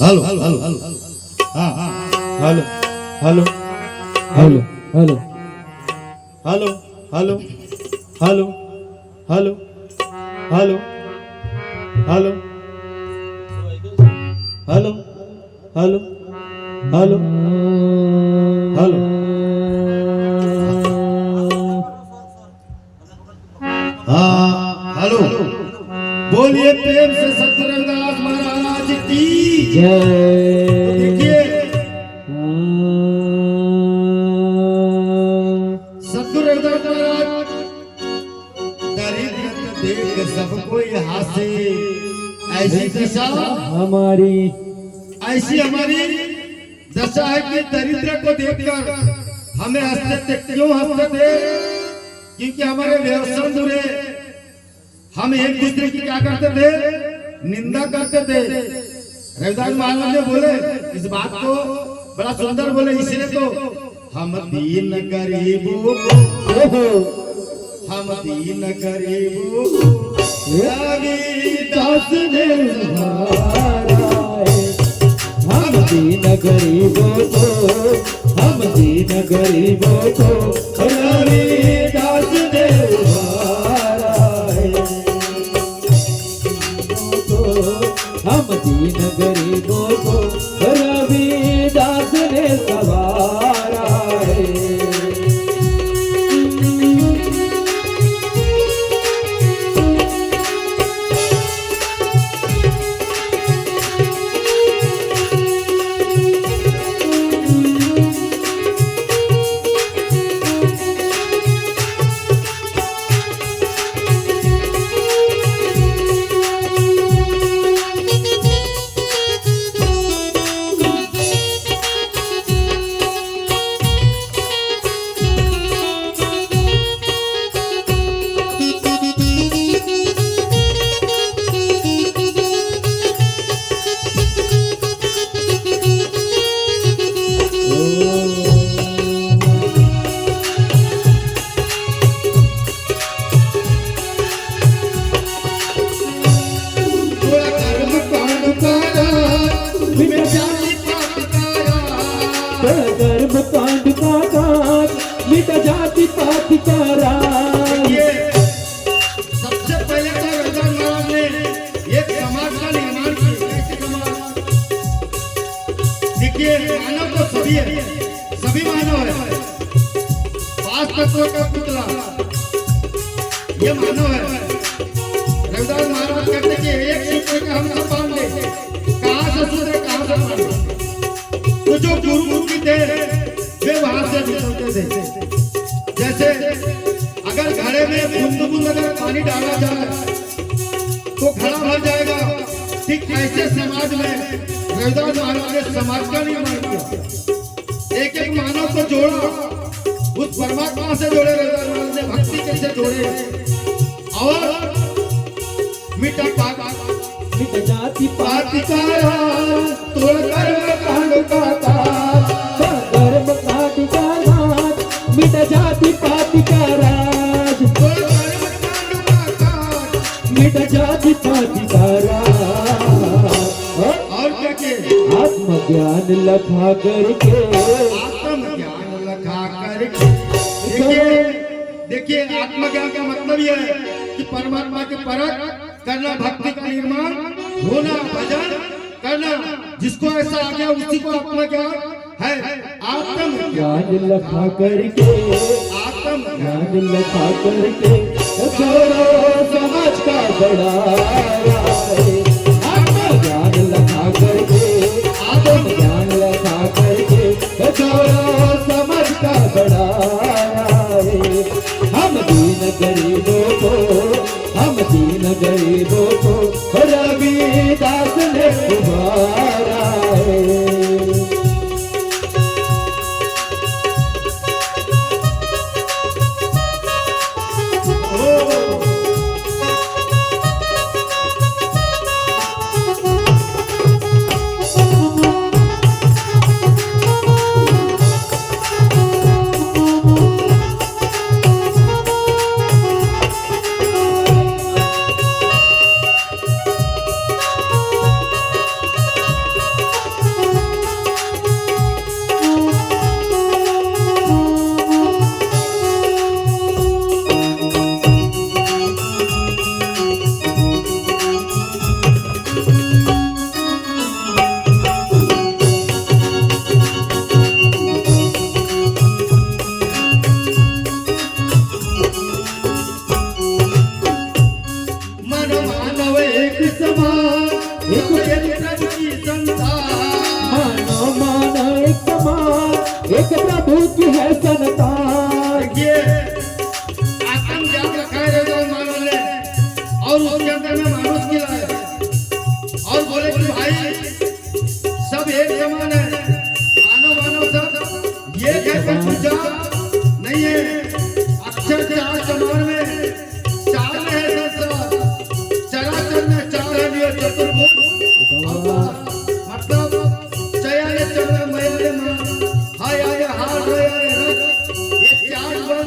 Hello हाँ hello hello hello hello hello hello hello hello hello hello hello hello hello hello हाँ hello बोलिए प्रेम से सत रविदास महाराज की जय। तो देखिए सतगुरु रविदास महाराज दरिद्र देख सबको हासे ऐसी दशा हमारी ऐसी हमारी दशा है कि दरिद्र को देखकर हमें हंसते थे। क्यों हंसते थे? क्योंकि हमारे व्यवसाय बुरे, हम एक दूसरे की क्या करते थे? निंदा करते थे। रविदास महाराज ने बोले इस बात को बड़ा सुंदर बोले, इसलिए तो हम दीन गरीबों को, हम दीन गरीबों को रविदास ने सहारा है। हम दीन गरीबों को, हम दीन गरीबों को रविदास ने सहारा है। हम दीन गरीबों को रविदास ने सवारा है। गर्भ कांड का काज मिट जाति पाति का राज। सबसे पहले तो रविदास महाराज ने एक समाज का निर्माण किया। कैसे समाज? देखिए मानव तो सभी है, सभी मानव है। 5 तत्वों का पुतला ये मानव है। रविदास महाराज कहते कि एक सूत्र का हम सब बांध ले। कहाँ से सूत्र, कहाँ से बांध? तो जो गुरुमुखी थे वे वहां से निकलते थे। जैसे अगर घड़े में बूंद बूंद अगर पानी डाला जाए तो घड़ा भर जाएगा। ठीक ऐसे समाज में रविदास महाराज ने समाज का निर्माण किया। एक एक मानव को जोड़ा, उस परमात्मा से जोड़े। रविदास महाराज ने भक्ति कैसे जोड़े और मिट जाति पाति का राज, तोड़ कर्म कांड का ताज, कर्म कांड का राज, मिट जाति पाति का राज, तोड़ कर्म कांड का ताज, मिट जाति पाति का राज। और क्या के आत्मज्ञान लखा करके, आत्मज्ञान लखा करके। देखिए आत्मज्ञान का मतलब यह है कि परमात्मा के परख करना, भक्ति का निर्माण होना, भजन करना। जिसको ऐसा आ गया उसी को आत्मज्ञान है। आत्मज्ञान लखा करके, आत्मज्ञान लखा करके छोड़ो समाज का बड़ा है। आत्मज्ञान लखा करके, आत्मज्ञान लखा करके छोड़ो समाज का बड़ा है। हम दीन गरीबों को, हम दीन गरीबों को रविदास ने उबारा है।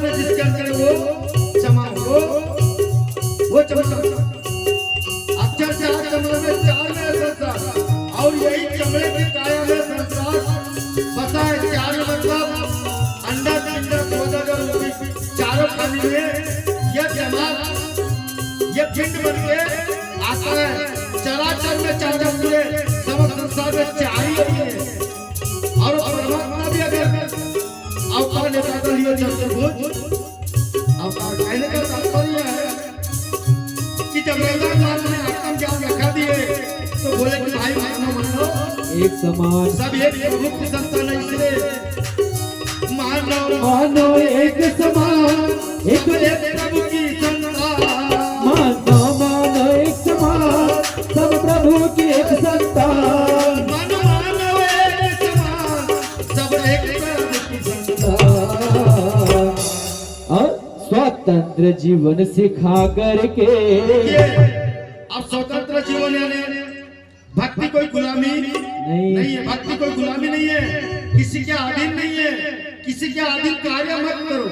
समान है जिसके अंदर वो क्षमा वो चमत्कार। अक्षर चार चमड़े में चार में संसार और यही चमड़े की काया में संसार बसा है। चार मतलब अंडा पिंड खोदागर चारों खाली में यह जमात ये पिंड बन के आता है। चराचर में चार पूरे समस्त संसार में चार ही है और परमात्मा भी अगर अवतार लेता तो ये चतुर्भुज अवतार कहने का तात्पर्य है कि जब रविदास ने आत्म ज्ञान रखा दिए तो बोले कि भाई मानो एक समान सब एक प्रभु की संतान है, इसलिए मानो एक समान एक प्रभु की संतान। मानो एक समान सब प्रभु की एक संतान। मानो एक समान सब एक प्रभु की संतान। और स्वतंत्र जीवन सिखा करके अब स्वतंत्र जीवन यानी भक्ति कोई गुलामी नहीं है। भक्ति कोई गुलामी नहीं है, किसी के अधीन नहीं है, किसी के अधीन कार्य मत करो।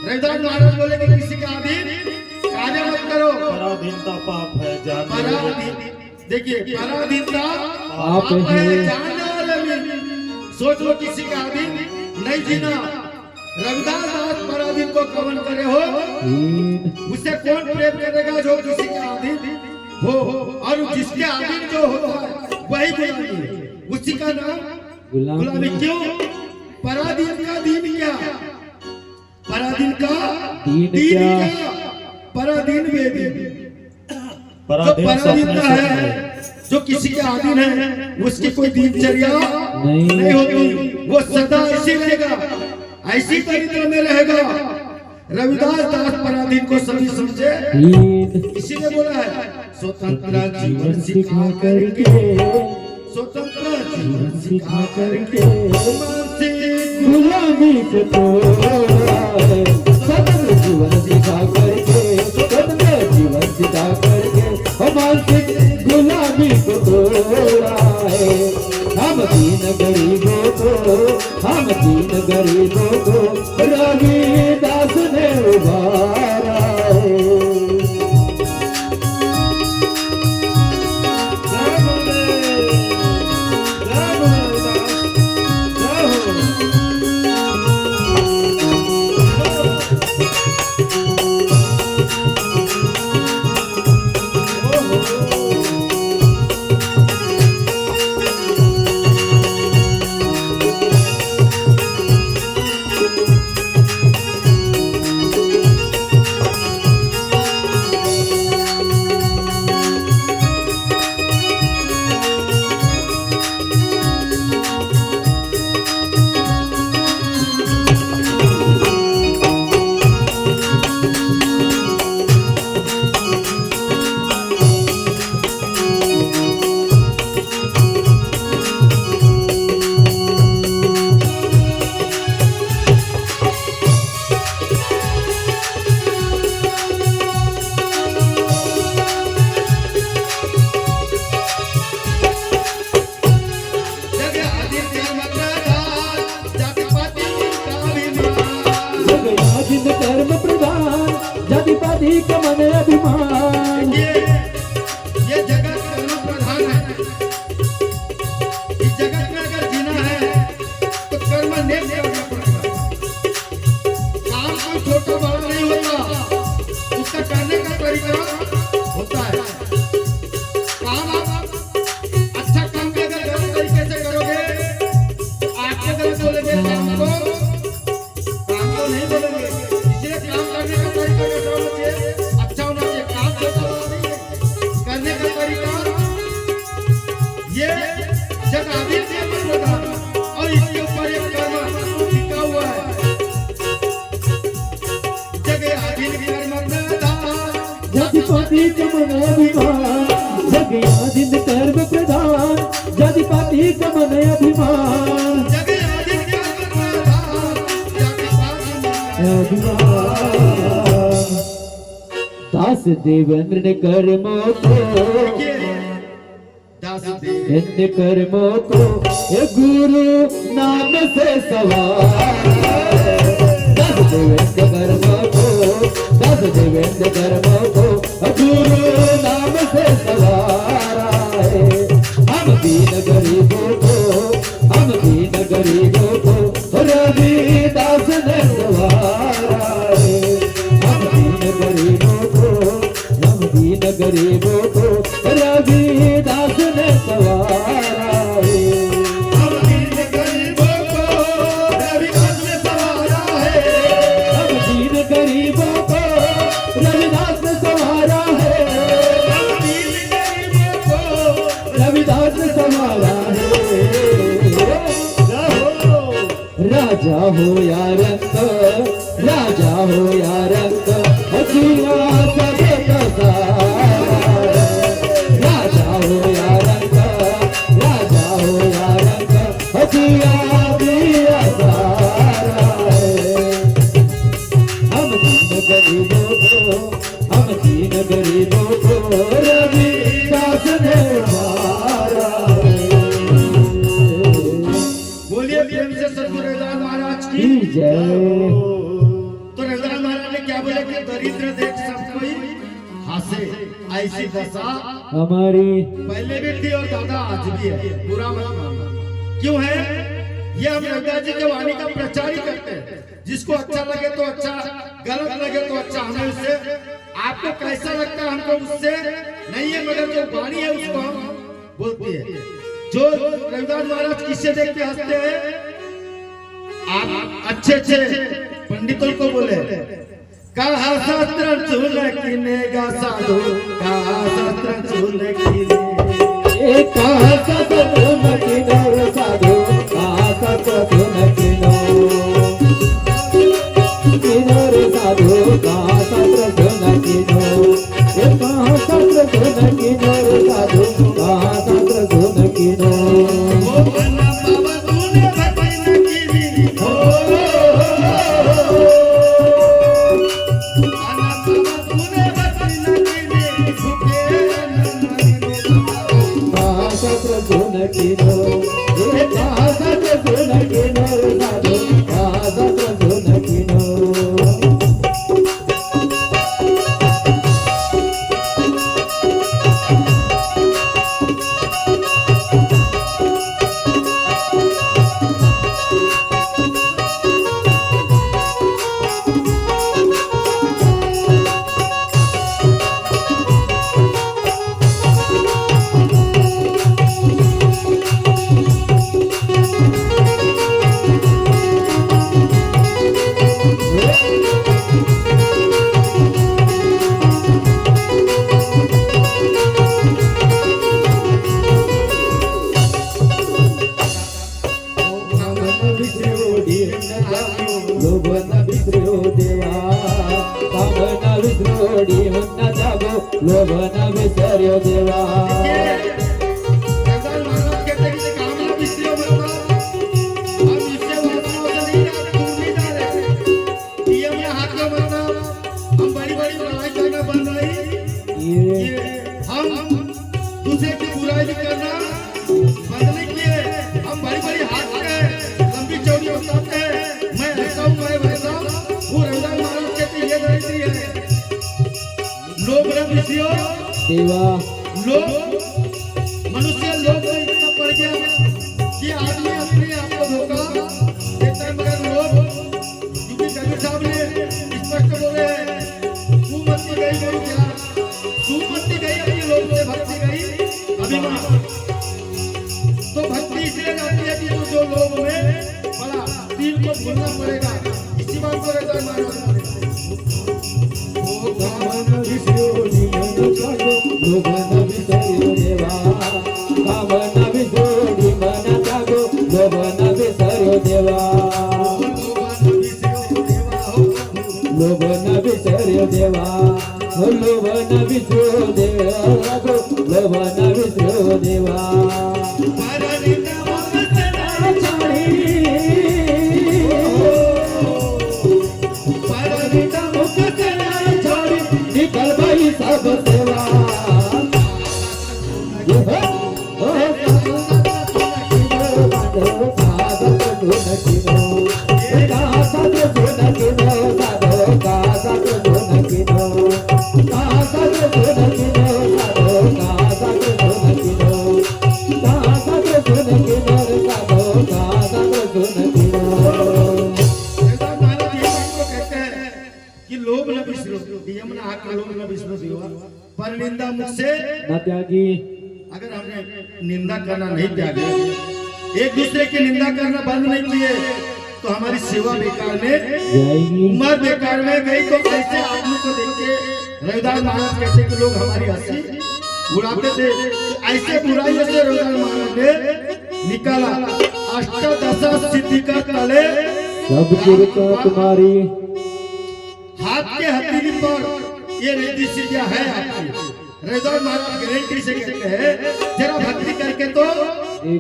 रविदास महाराज बोले कि किसी के अधीन कार्य मत करो। पराधीनता पाप है देखिए पराधीनता पाप है जानने वाले भी। सोच लो किसी के अधीन नहीं जीना। रविदास दास पराधीन को कवन करे हो, उससे कौन प्रेम करेगा जो किसी के अधीन हो। और जिसके अधीन जो होता है वही गुलामी है, उसी का नाम गुलामी। क्यों? पराधीन का दीन क्या? पराधीन का दीन क्या? पराधीन जो पराधीन है, जो किसी के अधीन है, उसकी कोई दिनचर्या नहीं होती। वो सदा ऐसे रहेगा, ऐसी दरिद्र में रहेगा। रविदास दास पराधीन को सभी समझे, इसीलिए बोला है स्वतंत्र जीवन सिखा करके, स्वतंत्र जीवन सिखा करके गुलामी को तोड़ा है। स्वतंत्र जीवन सिखा करके, स्वतंत्र जीवन सिखा करके मानसिक गुलामी को तोड़ा है। हम दीन गरीबों को रविदास ने उबारा है। का मन अभिमान। ये जगत कर्म प्रधान है। इस जगत में अगर जीना है तो कर्म नेक करना पड़ेगा। काम कोई छोटा बड़ा नहीं होता, उसका करने का तरीका होता है। काम आप अच्छा काम भी अगर गलत तरीके से करोगे तो आपके गलत बोलेंगे, काम को नहीं बोलेंगे। इसलिए काम करने का तरीका कैसा होना चाहिए? अच्छा होना चाहिए। काम कैसा होना चाहिए? करने का तरीका ये जगाधीन से होगा और इसके ऊपर एक कर्म टिका हुआ है। जगाधीन कर्म प्रधान, जातिपाति का मन अभिमान। जगाधीन कर्म प्रधान, जातिपाति का मन अभिमान। जगाधीन कर्म प्रधान, जातिपाति दास देवेंद्र ने कर्मों को, इन कर्मों को ये गुरु नाम से सवार। दास देवेंद्र राजा हो या रंग, राजा हो या रंग, हसिया सगे कसारा। राजा हो या रंग, राजा हो या रंग, हसिया दिया सारा। हम तीन गरीबों को रविदास ने मारा। बोलिए प्रेम से सद्गुरु रविदास महाराज की जय। तो रविदास महाराज ने क्या बोला कि दरिद्र देख सब कोई हंसे, ऐसी दशा हमारी पहले भी थी और दादा आज भी है, बुरा मत मानना। क्यों है ये? हम रविदास जी के वाणी का प्रचार ही करते हैं। जिसको अच्छा लगे तो अच्छा, गलत लगे तो अच्छा, हमें उससे, आपको कैसा लगता है हमको उससे नहीं है, मगर जो वाणी है उसको हम बोलते हैं। जो रविदास महाराज किससे देख के हंसते हैं? आप अच्छे अच्छे पंडितों को बोले, कहा शास्त्र चूल किनेगा साधु, कहा शास्त्र चूल किने, कहा सत्य न किनो साधु, कहा सत्य न किनो, किनो रे साधु, कहा सत्य न किनो, कहा सत्य न किनो रे साधु, कहा सत्य न किनो। ओ बना बाबा तूने भक्ति न कीनी, हो बना बाबा तूने भक्ति न कीनी, भूखे न मरने कहा सत्य न किनो, कहा सत्य न किनो रे साधु, कहा सत्य न किनो। लोभन विद्रो देवा, कामन विद्रोडी मुन्ना जागो, लोभन विसर्यो देवा। रविदास महाराज कहते कि काम ना विसरियो मतलब हम इससे वासना से नहीं दूर नहीं जा रहे। ये में हाथ में मतलब हम बड़ी बड़ी लड़ाई करना बंद नहीं, ये हम दूसरे की बुराई भी करना बंद नहीं किए। हम बड़ी बड़ी हाथ के लंबी चौड़ी बताते हैं, मैं ऐसा हूँ, मैं वैसा हूँ। वो रविदास महाराज कहते ये दरिद्री है। लोभ न विसरियो देवा। लोग मनुष्य लोग में इतना पड़ गया कि आदमी अपने आप को धोखा देता है, मगर लोग, क्योंकि कबीर साहब ने स्पष्ट बोले हैं, सुमति गई गुरु क्या, सुमति गई अपनी लोग से भक्ति गई अभिमान। तो भक्ति इसलिए जाती है कि जो लोग में बड़ा दिल को भूलना पड़ेगा। इसी बात को रविदास महाराज कामन विसर्यो मन जागो, लोभन विसर्यो देवा, कामन विसर्यो मन जागो, लोभन विसर्यो देवा। लोभन विसर्यो देवा, लोभन विसर्यो देवा, लोभन विसर्यो देवा। निकल भाई सब सेवा। पर निंदा मुझसे न त्यागी। अगर हमने निंदा करना नहीं त्यागे, एक दूसरे की निंदा करना बंद नहीं किए, तो हमारी सेवा बेकार में जाएगी, उम्र बेकार में गई। तो ऐसे आदमी को देख के रविदास महाराज कहते कि लोग हमारी हंसी उड़ाते थे। तो ऐसे बुराइयों से रविदास महाराज ने निकाला। अष्टादशा सिद्धि का तले सब कृपा तुम्हारी। हाथ के हथेली पर ये रिद्धि सिद्धियां है आपकी। रविदास महाराज गारंटी से कहते हैं, जरा भक्ति करके तो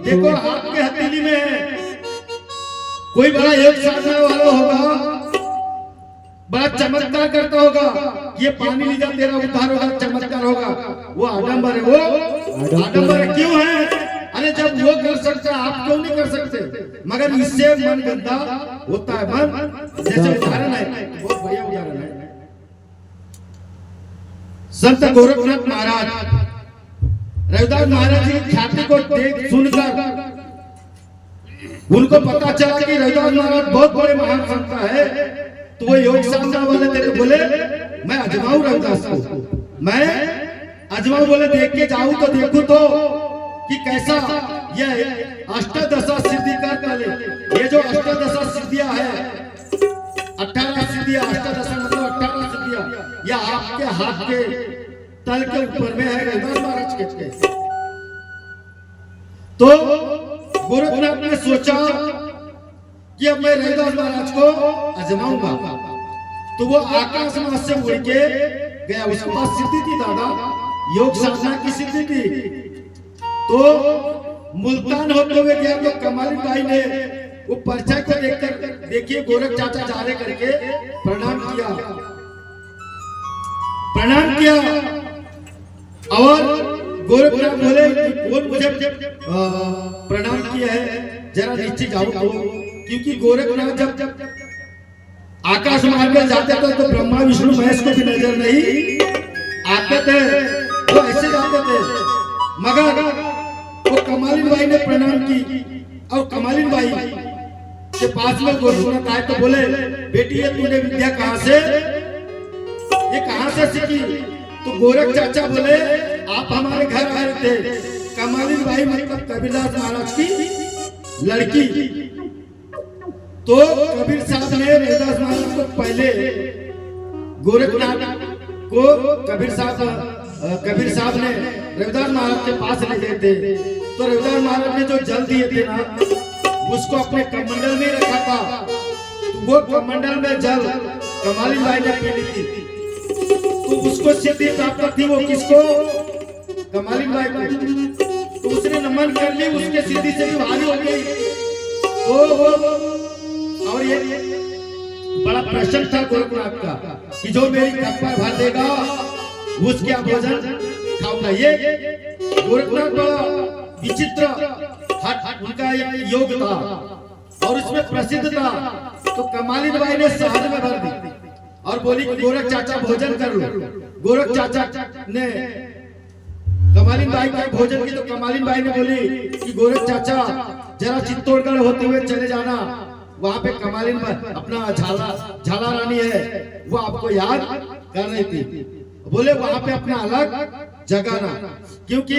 देखो हाथ के हथेली में है। कोई बड़ा योग साधना वाला होगा, बड़ा चमत्कार करता होगा, ये पानी लीजा तेरा उद्धार होगा, चमत्कार होगा, वो आडंबर है। वो आडंबर क्यों है? अरे जब वो कर सकता है आप क्यों नहीं कर सकते? मगर इससे मन गंदा होता है। मन जैसे उदाहरण है, बहुत बढ़िया उदाहरण है। संत गोरखनाथ महाराज रविदास महाराज की ख्याति को देख सुनकर उनको पता चला कि रविदास महाराज बहुत बड़े महान संत है। तो वो योग साधना वाले तेरे बोले मैं अजमाऊं रविदास को, मैं अजमाऊं। बोले देख के जाऊं तो देखूं तो कि कैसा ये अष्टादशा सिद्धि करता ले। ये जो अष्टादशा सिद्धियां है, 18 सिद्धियां, अष्टादशा मतलब 18 सिद्धियां, ये आपके हाथ के तल के ऊपर में है। रविदास महाराज के तो गोरखनाथ ने सोचा कि अब मैं रविदास महाराज को आजमाऊंगा। तो वो आकाश मार्ग से उड़ के गया। उसके पास सिद्धि थी दादा, योग साधना की सिद्धि थी। तो मुल्तान होते हुए गया तो कमाली भाई ने वो पर्चा को देखकर, देखिए गोरख चाचा जा रहे करके प्रणाम किया, प्रणाम किया। और गोरखनाथ बोले कौन मुझे प्रणाम किया है, जरा नीचे जाओ। क्योंकि गोरखनाथ जब आकाश मार्ग में जाते थे तो ब्रह्मा विष्णु महेश को भी नजर नहीं आते थे, वो ऐसे जाते थे। मगर वो कमालिन भाई ने प्रणाम की और कमालिन भाई के पास में गोरखनाथ आए तो बोले बेटी ये तूने विद्या कहाँ से, ये कहाँ से सीखी? तो गोरख चाचा बोले आप हमारे घर आए थे। कमालिन भाई मतलब कबीरदास महाराज की लड़की। तो कबीर साहब ने रविदास महाराज को पहले गोरखनाथ को कबीर साहब ने रविदास महाराज के पास ले गए थे। तो रविदास महाराज ने जो जल दिए थे ना, उसको अपने कमंडल में रखा था। तो वो कमंडल में जल कमालिन भाई ने पी ली थी। तो उसको सिद्धि प्राप्त थी। वो किसको? कमालिन भाई को। तो उसने नमन कर ली, उसके सिद्धि से भी भारी हो गई। तो और ये बड़ा प्रश्न था गोरखनाथ का कि जो मेरी कप्पर भर देगा उसके भोजन खाऊंगा। ये गोरखनाथ बड़ा विचित्र हट उनका योग था और उसमें प्रसिद्ध था। तो कमालिन भाई ने शहद में भर दी और बोली कि गोरख चाचा भोजन कर लो। गोरख चाचा ने कमालिन भाई का भोजन की। तो कमालिन भाई ने बोली कि गोरख चाचा जरा चित्तौड़गढ़ होते हुए चले जाना, वहां पे कमालिन अपना झाला रानी है, वो आपको याद कर रही थी। बोले वहां पे अपना अलग जगाना। क्योंकि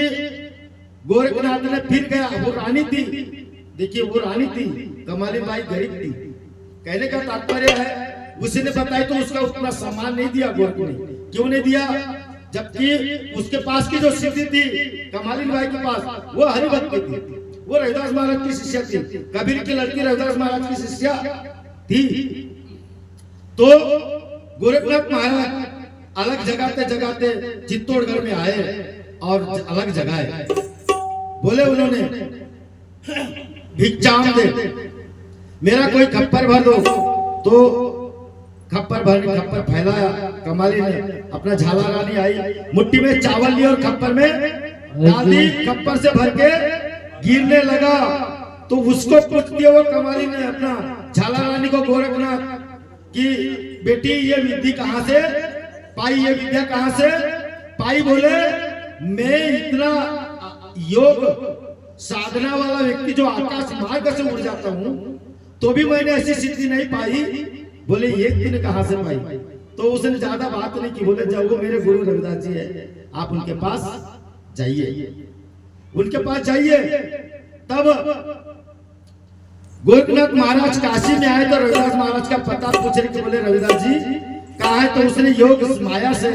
गोरखनाथ ने फिर गया, वो रानी थी, देखिए वो रानी थी, कमालिन भाई गरीब थी। कहने का तात्पर्य है उसने बताया तो उसका उतना सम्मान नहीं दिया गोरख ने। क्यों नहीं दिया? जबकि उसके पास की जो सिद्धि थी कमालिन भाई के पास, वो हरिभक्त थी, वो रविदास महाराज की शिष्या थी। कबीर की लड़की रविदास महाराज की शिष्या थी। तो गोरखनाथ महाराज अलग जगाते जगाते चित्तौड़गढ़ में आए और अलग जगाए। बोले उन्होंने भिक्षाम दे, मेरा कोई खप्पर भर दो। तो खप्पर फैलाया। कमाली ने अपना झाला रानी आई, मुट्ठी में चावल ली और खप्पर में डाल दी, खप्पर से भर के गिरने लगा। तो उसको पूछ दिया वो कमाली ने अपना झाला रानी को गोरखनाथ कि बेटी ये विद्या कहाँ से पाई, ये विद्या कहाँ से पाई? बोले मैं इतना योग साधना वाला व्यक्ति जो आकाश मार्ग से उड़ जाता हूँ तो भी मैंने ऐसी सिद्धि नहीं पाई। बोले एक दिन कहाँ से पाई? तो उसने ज्यादा बात नहीं की। बोले जाओ मेरे गुरु रविदास जी है, आप उनके पास जाइए, उनके पास जाइए। तब गोरखनाथ महाराज काशी में आए तो रविदास महाराज का पता पूछने के बोले रविदास जी कहाँ है? तो उसने योग माया से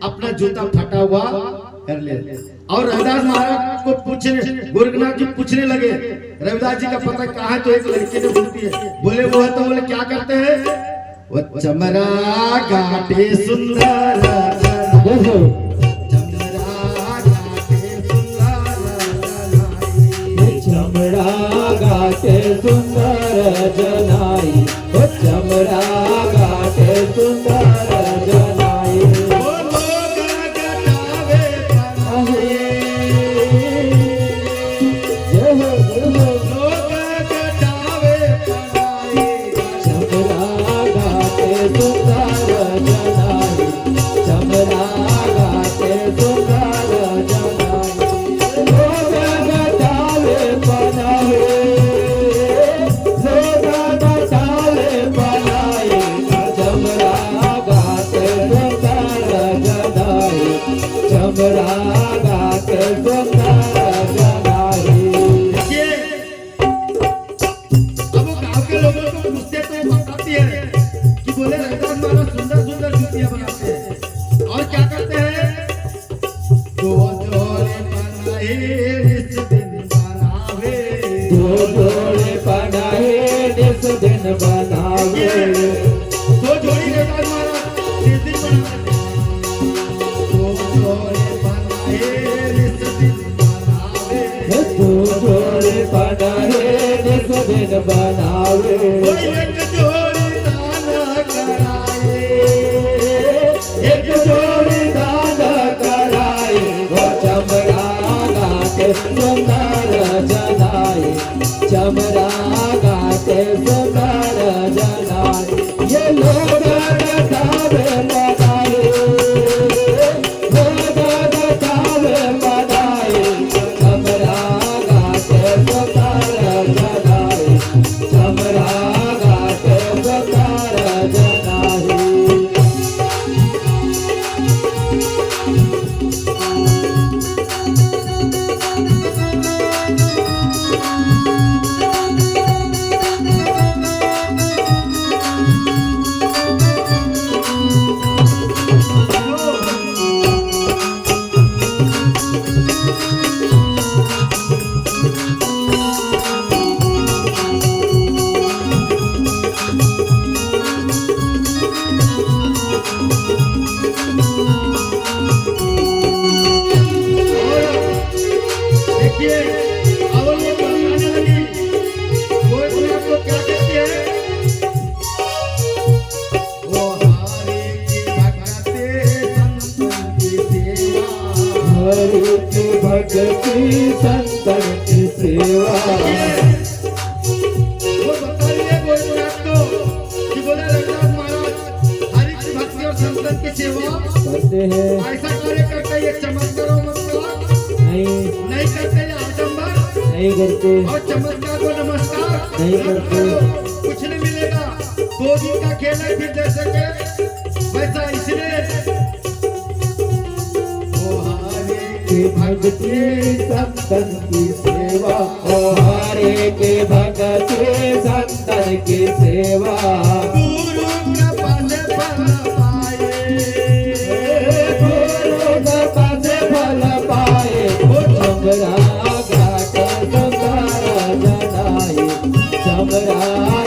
अपना जूता फटा हुआ कर लिया। और रविदास महाराज को पूछने, गोरखनाथ जी पूछने लगे रविदास जी का पता कहाँ है, तो एक लड़की ने पूछती है, बोले वो है, तो बोले क्या करते हैं, वो चमरा घाटे सुंदर देखो चमड़ा घाटे सुंदर जनाई, ओ चमड़ा घाटे सुंदर जनाई। दिन बनावे दो जोड़ी रविदास महाराज जिस दिन बनावे, दो जोड़े बनाए जिस दिन बनावे, दो जोड़े बनाए जिस दिन बनावे, एक जोड़ी दान कराए, एक जोड़ी दान कराए, वो चमड़ा घाटे सुंदर जनाए, चमड़ा घाटे सुंदर जनाए। ये लोग बतावे बताए, लोग बतावे बताए, चमड़ा घाटे सुंदर जनाए, चमड़ा घाटे सुंदर जनाए। देखिए अब ये बताने लगी, कोई भी आपको क्या कहती है, वो हरि की भक्ति संतन की सेवा, हरि की भक्ति संतन की सेवा। वो बता रही है कोई भी आपको कि बोले रविदास महाराज हरि की भक्ति और संतन की सेवा करते हैं, ऐसा कार्य करते हैं, ये चमत्कार और ममत्कार नहीं करते, ये आडंबर नहीं करते, और चमत्कार को नमस्कार नहीं करते। कुछ नहीं मिलेगा, 2 दिन का खेल है, फिर जैसे के वैसा, इसलिए वो हरि की भक्ति संतन की सेवा, ओ हरे के भक्ति संतन की सेवा। गुरु कृपा से फल पाए, गुरु कृपा से फल पाए, ओ चमड़ा घाटे सुंदर जनाए, चमड़ा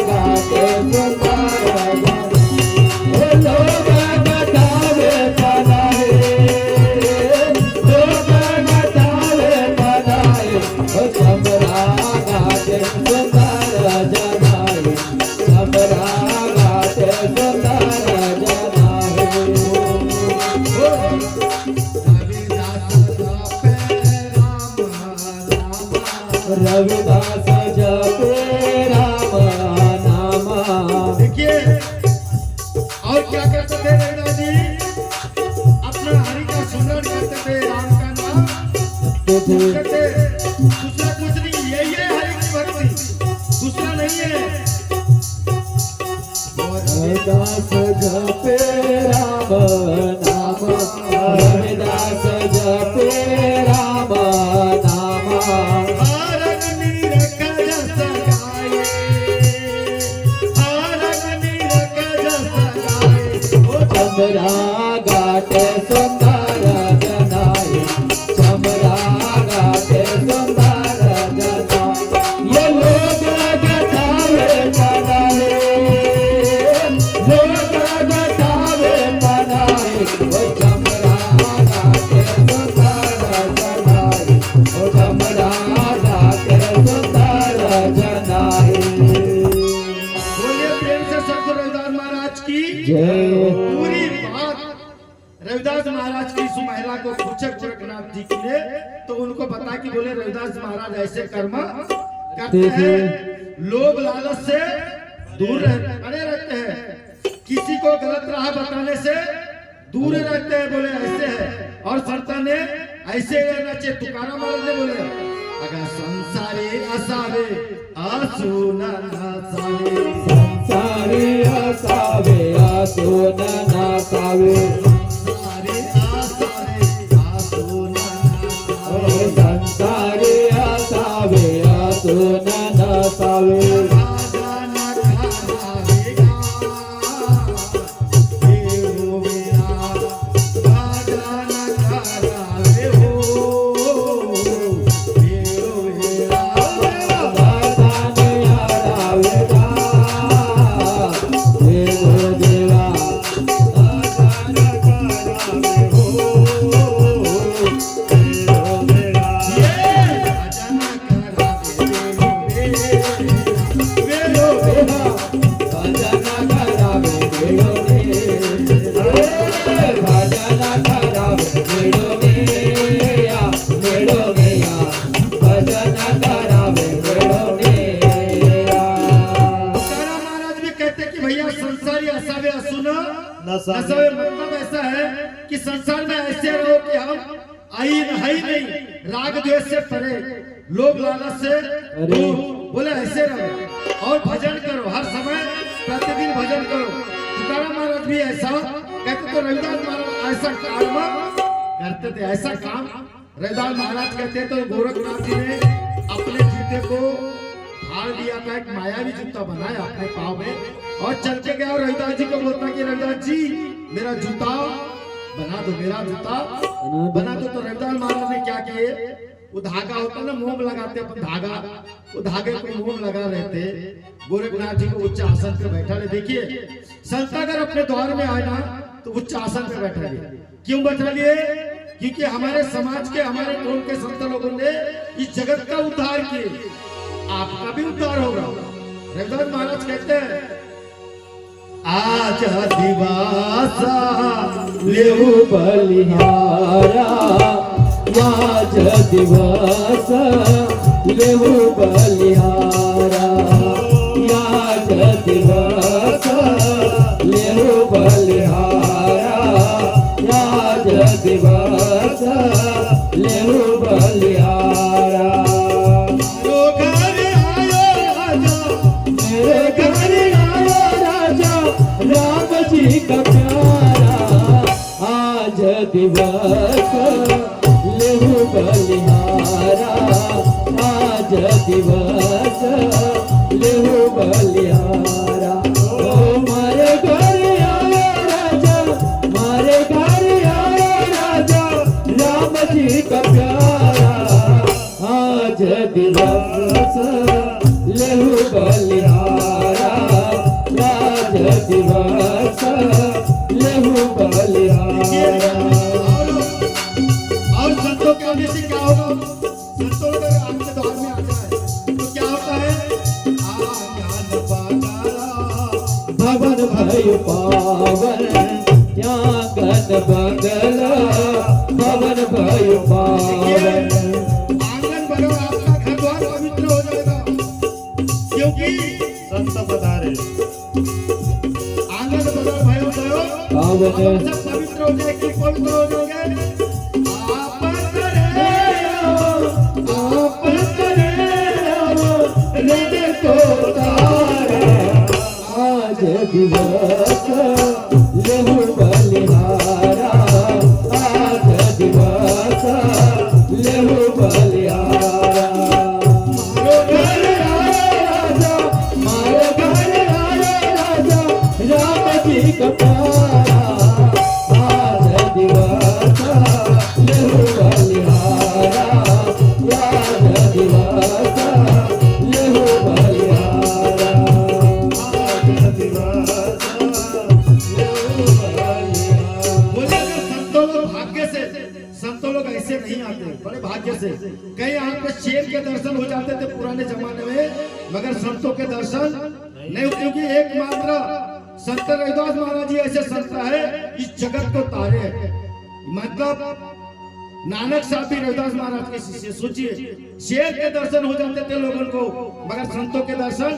घाटे सुंदर जनाए। ओ लोग बतावे बनाए, लोग बतावे बनाए, ओ चमड़ा घाटे सुंदर जनाए, चमड़ा घाटे सुंदर जनाए। रविदास जपे राम नामा। देखिए और क्या करते थे रविदास जी, अपना हरि का सुंदर करते थे, राम का नाम जपते थे, दूसरा कुछ नहीं, यही है हरि की भक्ति, दूसरा नहीं है। रविदास जपे राम नामा, रविदास जपे राम नामा। हारग नीरख जस गाए, हारग नीरख जस गाए, ओ चमड़ा घाटे सुंदर जनाए, चमड़ा घाटे सुंदर जनाए। ये पूरी बात रविदास महाराज की इस महिला को पूछे गोरखनाथ जी ने, तो उनको बता कि बोले रविदास महाराज ऐसे कर्म करते हैं, लोग लालच से दूर बने रहते हैं, किसी को गलत राह बताने से दूर रहते हैं, बोले ऐसे है। और संता ने ऐसे रहना चाहिए। तुकाराम महाराज ने बोले अगर संसारी असावे आसू न नासावे, संसारी असावे आसू न नासावे, संसारी असावे आसू न नासावे, संसारी असावे आसू न नासावे, राजा न करावेगा देव मेरा, राजा न करावे हो देव मेरा। नसावे मतलब ऐसा है कि संसार में ऐसे रहो कि हम आई नहीं, राग द्वेष से परे, लोग लालच से दूर, बोले ऐसे रहो और भजन करो, हर समय प्रतिदिन भजन करो। तुकाराम महाराज भी ऐसा कहते, तो रविदास महाराज ऐसा काम करते थे, ऐसा काम रविदास महाराज कहते। तो गोरखनाथ जी ने अपने जूते को फाड़ दिया था, एक मायावी जूता बनाया अपने पाँव में और चल के गया। और रविदास जी को बोलता कि रविदास जी मेरा जूता बना दो, मेरा जूता बना दो। तो रविदास महाराज ने क्या किए, वो धागा होता ना, मोम लगाते अपन धागा, वो धागे को मोम लगा रहते। गोरखनाथ जी को उच्च आसन पे बैठा ले। देखिए संत अगर अपने द्वार में आए ना तो उच्च आसन पे बैठा लिए। क्यों बैठा लिए? क्योंकि हमारे समाज के, हमारे कौम के संत लोगों ने इस जगत का उद्धार किए, आपका भी उद्धार होगा। रविदास महाराज कहते हैं आज दिवासा लेहु बलिहारा, आज दिवासा लेहु बलिहारा, आज दिवासा लेहु बलिहारा, आज दिवासा लेहु बलिहारा। राम जी का प्यारा आज दिवस लेहु बलिहारा, आज दिवस लेहु बलिहारा। ओ मारे घर आया राजा, मारे घर आया राजा, राम जी का प्यारा आज दिवस लेहु बलिहारा, आज दिवस लेहु बलिहारा। और संतों के आने से क्या होगा? संतों अगर आपके द्वार में आ जाए तो क्या होता है? आज्ञान बागारा भवन भय पावन, आंगन बंगला भवन भय पावन। आंगन बनो, आपका घर द्वार पवित्र हो जाएगा, क्योंकि संत पधारे। आंगन बनो भयो भयो पावन, सब पवित्र हो जाएगी, पवित्र हो जाओगे। आप करे रे को तारे आज दिवस लेहु बलिहारा, आज दिवस लेहु बलिहारा। मारो घर आए राजा, मारो घर आए राजा, राम जी का प्यारा आज दिवस लेहु बलिहारा, आज दिवस लेहु बलिहारा, आज दिवस लेहु बलिहारा। बोले अगर संतों लोग भाग्य से, संतों लोग ऐसे नहीं आते, बड़े भाग्य से। कई यहाँ पे शेर के दर्शन हो जाते थे पुराने जमाने में, मगर संतों के दर्शन नहीं होते, क्योंकि एकमात्र संत रविदास महाराज जी ऐसे संत है इस जगत को तारे हैं। मतलब नानक साहब भी रविदास महाराज के शिष्य। सोचिए, शेर के दर्शन हो जाते थे लोगों को, मगर संतों के दर्शन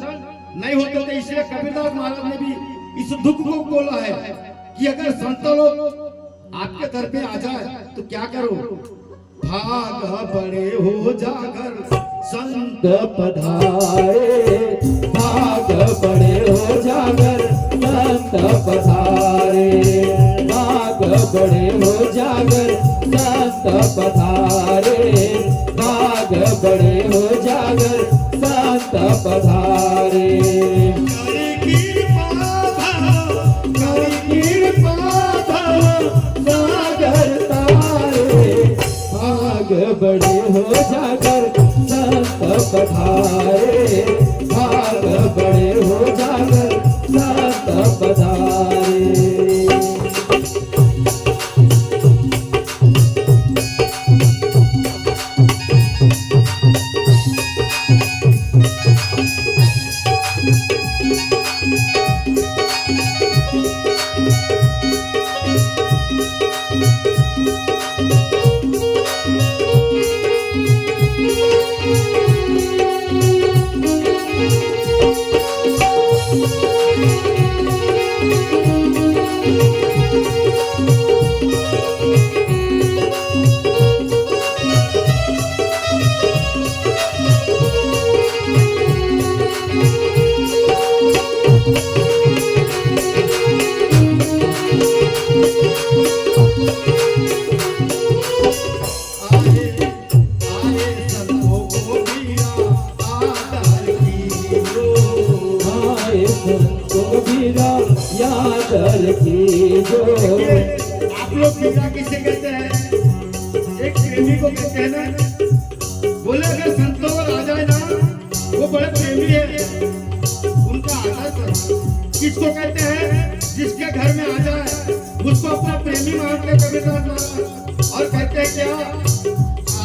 नहीं होते थे। इसलिए कबीरदास महाराज ने भी इस दुख को बोला है कि अगर संत लोग आपके दर पे आ जाए तो क्या करो, भाग बड़े हो जाकर संत पधारे, भाग बड़े हो जागर संत पधारे, भाग बड़े हो जागर संत पधारे, भाग बड़े हो जागर संत पधारे। बड़े हो जाकर संत पधारे, भाग बड़े हो जाकर संत पधारे। आप लोग बीरा किसे कहते हैं? एक प्रेमी को कहते हैं ना। बोले अगर संतों को आ जाए ना, वो बड़े प्रेमी है, उनका आदर किसको कहते हैं? जिसके घर में आ जाए उसको अपना प्रेमी मानते कबीरदास महाराज। और कहते हैं क्या,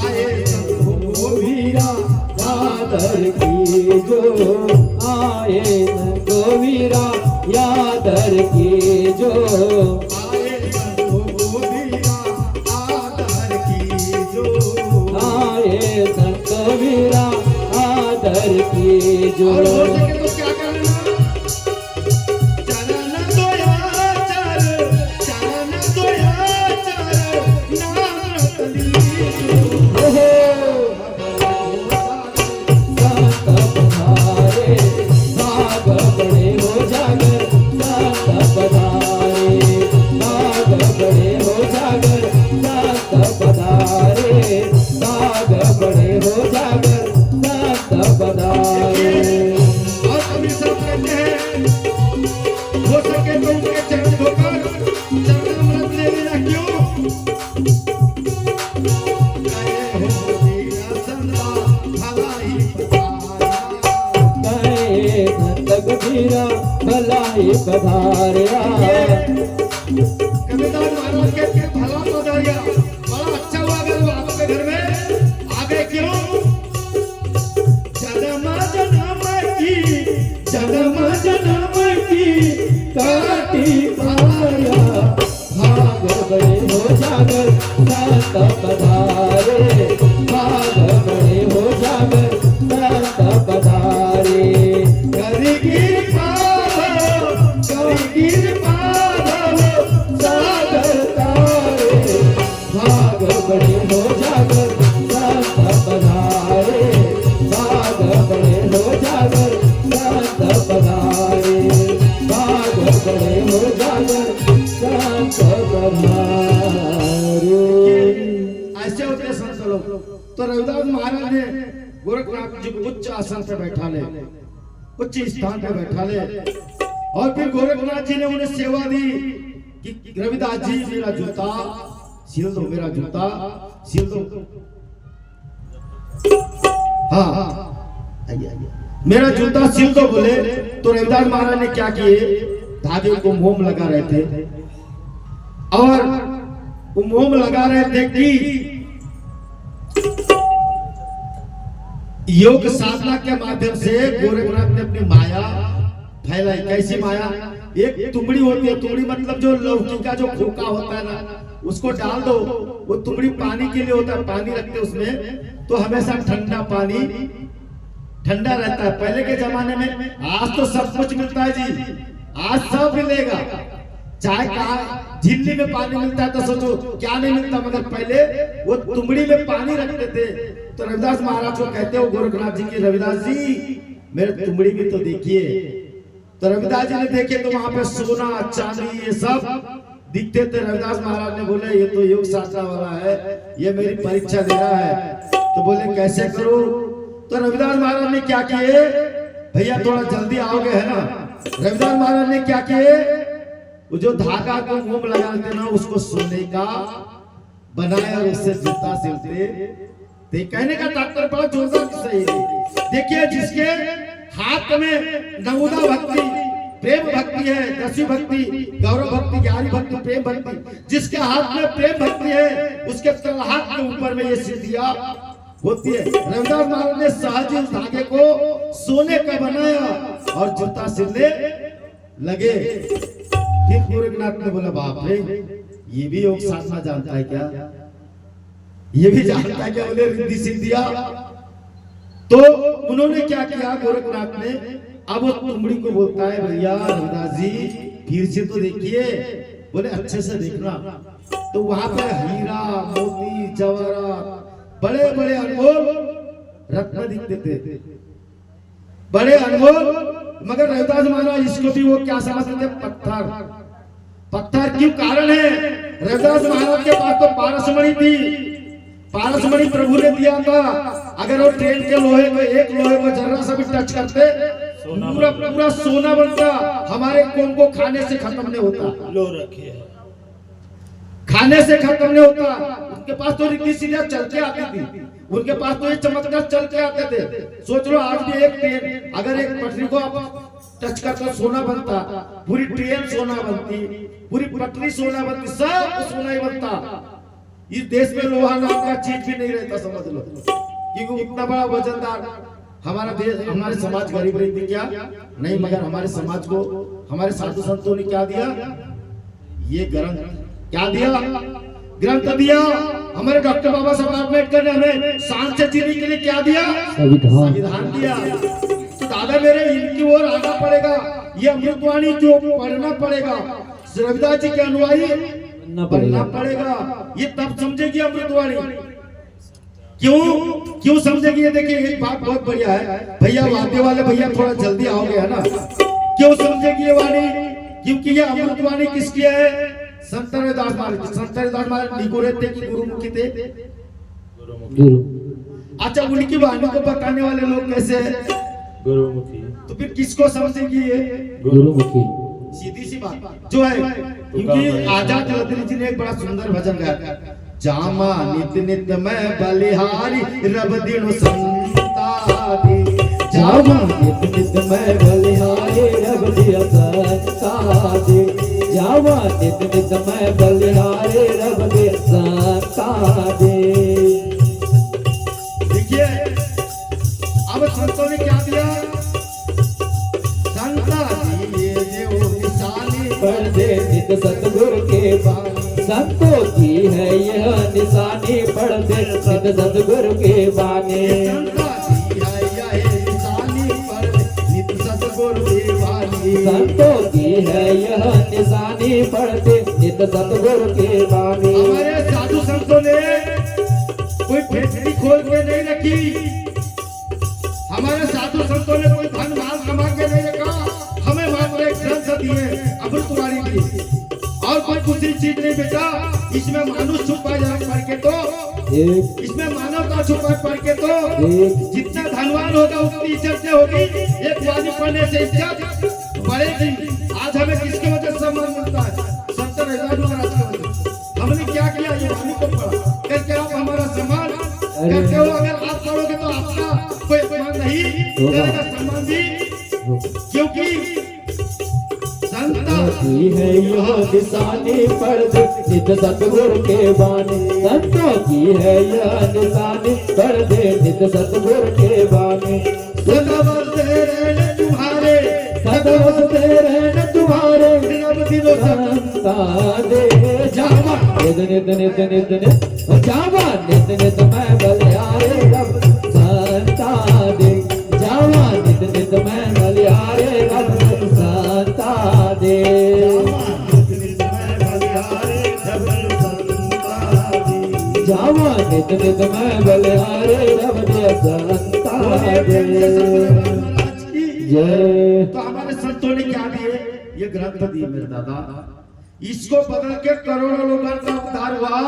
आए संतों को बीरा यादर की जो, आए संतो वीरा यादर की जो, आए संतों को बीरा आदर की जो, आए संतो वीरा आदर की जो। और हो सके तो क्या करना, चरण दोया चर, चरण दोया चर, नाम रतली भलाई पधारिया। कबीरदास महाराज के भला पधारिया, बड़ा अच्छा हुआ अगर वो आपके घर में आ गए। क्यों? जन्म जन्म की, जन्म जन्म की काटी पाया, भाग बड़े हो जागर संत पधारे, भाग बड़े हो जागर संत पधारे। सागर तारे, भाग बड़े हो जागर संत पधारे, भाग बड़े हो जागर संत पधारे, भाग बड़े हो जागर संत पधारे। ऐसे होते संत लोग। तो रविदास महाराज ने गोरखनाथ जी को उच्च आसन पे बैठा ले, उच्च स्थान पे बैठा ले, और फिर गोरखनाथ जी ने उन्हें सेवा दी कि रविदास जी मेरा जूता सिल दो, मेरा जूता सिल दो। हाँ, मेरा जूता सिल दो बोले। तो रविदास महाराज ने क्या किए, धागे को मोम लगा रहे थे, और वो मोम लगा रहे थे कि योग साधना के माध्यम से गोरखनाथ ने अपनी माया फैलाई। कैसी माया? एक तुमड़ी होती है, तुमड़ी मतलब जो लौकी का जो खोखा होता है ना, उसको डाल दो। वो तुमड़ी पानी के लिए होता है, पानी रखते उसमें, तो हमेशा ठंडा पानी ठंडा रहता है। पहले के जमाने में, आज तो सब कुछ मिलता है जी, आज सब मिलेगा। चाहे कहा झिल्ली में पानी मिलता है तो सोचो क्या नहीं मिलता, मगर पहले वो तुमड़ी में पानी रखते थे। तो रविदास महाराज को कहते हो गोरखनाथ जी की, रविदास जी मेरे तुमड़ी भी तो देखिए। तो रविदास जी ने देखे तो वहां पे सोना चांदी ये सब दिखते थे। रविदास महाराज ने बोले ये तो योग शास्त्र वाला है, ये मेरी परीक्षा दे रहा है। तो बोले कैसे करूं? तो रविदास महाराज ने क्या किए, भैया थोड़ा जल्दी आओगे है ना। रविदास महाराज ने क्या किए, वो जो धागा को मोम लगाते ना उसको सोने का बनाया और उससे जूता सिलते। तो कहने का तात्पर्य बड़ा जोरदार सही है। देखिए जिसके हाथ में नवोदा भक्ति, प्रेम भक्ति है, दसवीं भक्ति, गौरव भक्ति, 11वीं भक्ति, प्रेम भक्ति, जिसके हाथ में प्रेम भक्ति है उसके हाथ के ऊपर में ये सिद्धियां होती है। रविदास महाराज ने सहज उस धागे को सोने का बनाया और जूता सिलने लगे। फिर गोरखनाथ ने बोला बाप रे, ये भी योग साधना जानता है क्या, ये भी जानता है क्या? बोले रिद्धि सिद्धियां। तो उन्होंने क्या किया गोरखनाथ ने, अब वो तुमड़ी को बोलता है भैया रविदास जी फिर से तो देखिए। बोले अच्छे से देखना। तो वहां पे हीरा मोती जवाहरात बड़े बड़े अनमोल रत्न दिखते थे, बड़े अनमोल। मगर रविदास महाराज इसको भी वो क्या समझते थे, पत्थर। पत्थर क्यों कारण है, रविदास महाराज के पास तो पारसमणि थी, पारसमणि प्रभु ने दिया था। अगर वो ट्रेन के लोहे को, एक लोहे को जरा सा भी टच करते पूरा पूरा सोना बनता। हमारे कौन को खाने से खत्म नहीं होता, लो रखे है, खाने से खत्म नहीं होता। उनके पास तो रिद्धि सिद्धियां चल के आती थी, उनके पास तो ये चमत्कार चल के आते थे। सोच लो आज भी एक ट्रेन अगर एक पटरी को आप टच करता सोना बनता, पूरी ट्रेन सोना बनती, पूरी पटरी सोना बनती, सब सोना ही बनता। इस देश में लोहा नाम का चीज भी नहीं रहता, समझ लो, क्योंकि उतना बड़ा वजनदार हमारा देश, हमारे समाज गरीब रहती क्या नहीं, मगर हमारे समाज को हमारे साधु संतों ने क्या दिया, ये ग्रंथ क्या दिया, ग्रंथ दिया। हमारे डॉक्टर बाबा साहब अम्बेडकर ने हमें शांत से जीने के लिए क्या दिया, संविधान दिया। तो दादा मेरे इनकी ओर आना पड़ेगा, ये अमृतवाणी जो पढ़ना पड़ेगा, रविदास जी के अनुयायी बनना पड़ेगा, ये तब समझेगी अमृतवाणी। क्यों समझेगी? ये देखिए एक बात बहुत बढ़िया है भैया, वाद्य वाले भैया थोड़ा जल्दी आओगे है ना। क्यों समझेगी ये वाणी? क्योंकि ये अमृतवाणी किसकी है, संत रविदास महाराज। संत रविदास महाराज निगुरे थे कि गुरुमुखी थे? अच्छा, उनकी वाणी को बताने वाले लोग कैसे हैं? गुरुमुखी। तो फिर किसको समझेगी ये? गुरुमुखी। सीधी सी बात जो है। क्योंकि आजाद लदरी जी ने एक बड़ा सुंदर भजन गाया, जामा नित नित मैं बलिहारी रब दिनो संतादी, जामा नित नित मैं बलिहारी रब दिनो संतादी, जामा नित नित मैं बलिहारी रब दिनो संतादी। देखिए अब संतों ने क्या दिया, संतादी ये देव निशानी पर दे नित सतगुरु के बानी, संतों की है यह निशानी पढ़ दे नित सतगुरु के बानी, संतादी है यह निशानी पढ़ दे नित सतगुरु के बानी, संतों की है यह निशानी पढ़ दे नित सतगुरु के बानी। हमारे साधु संतों ने कोई फैक्ट्री खोल के नहीं रखी, हमारे साधु संतों ने कोई धन माल कमा के नहीं रखा, हमें मात्र एक ग्रंथ दिए अमृतवाणी दी, और कोई दूसरी चीज नहीं बेटा। इसमें मानुष छुपा जाए पढ़ के तो, इसमें मानवता छुपा पढ़ के तो, जितना धनवान होगा उतनी इज्जत से होगी। एक वाणी पढ़ने से इज्जत बढ़ेगी। आज हमें किसके वजह से सम्मान मिलता है? संत रविदास महाराज की वजह। हमने क्या किया, ये वाणी को पढ़ा करके आप हमारा सम्मान करते हो। अगर आप पढ़ोगे तो आपका कोई अपमान नहीं करेगा, सम्मान भी, क्योंकि संता की है यह निशानी पढ़ दे नित सतगुरु के बानी, संतों की है यह निशानी पढ़ दे नित सतगुरु के बानी। सदा बसते रहने तुम्हारे, सदा बसते रहने तुम्हारे, संता दे जावा नित नित नित नित नित जावा नित नित मैं बलिहारे रब संता दे जावा नित नित मैं बलिहारे रब संता दे जावा नित नित मैं बलिहारे रब संता दे जय। तो हमारे संतों ने क्या दिए? ये ग्रंथ दिए मेरे दादा। इसको बदल के करोड़ों लोगों का उद्धार हुआ।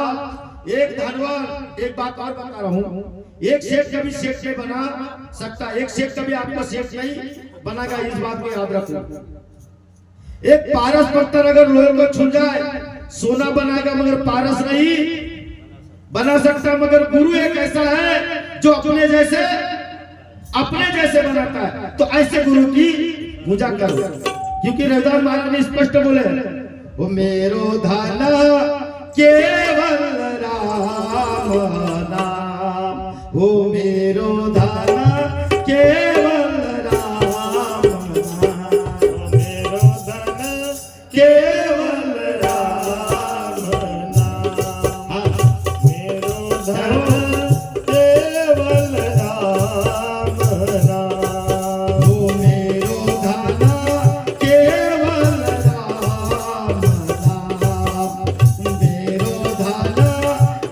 एक धनवान, एक बात और बता रहा हूँ, एक सेठ कभी सेठ नहीं बना सकता, एक सेठ कभी आपको सेठ नहीं बनाएगा, इस बात को याद रखो। एक पारस पत्थर अगर लोहे को छू जाए सोना बनाएगा, मगर पारस नहीं बना सकता। मगर गुरु एक ऐसा है जो अपने जैसे बनाता है। तो ऐसे गुरु की पूजा करो, क्योंकि रविदास महाराज ने स्पष्ट बोले, वो मेरो धन केवल राम नाम, वो मेरो धन केवल राम नाम, मेरो धन केवल राम नाम, मेरो धन केवल राम नाम, वो मेरो धन केवल राम नाम, मेरो धन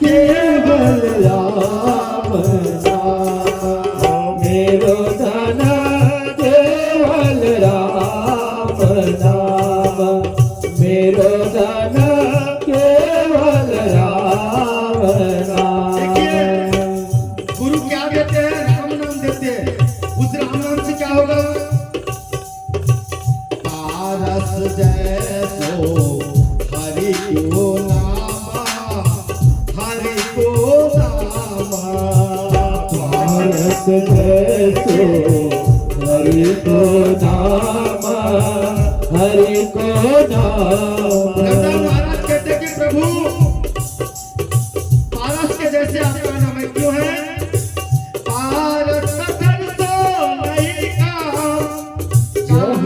केवल राम नाम मेरो धन केवल राम नाम मेरो धन केवल राम नाम। गुरु क्या देते हैं? राम नाम देते हैं। उस राम नाम से क्या होगा? पारस जैसो हरि को नामा, हरि को नामा, भारत जैसो हरि को नाम हरि को नाम। रविदास महाराज कहते कि प्रभु पारस के जैसे आपका नाम है। क्यों है? पारस धन तो नहीं काम, काम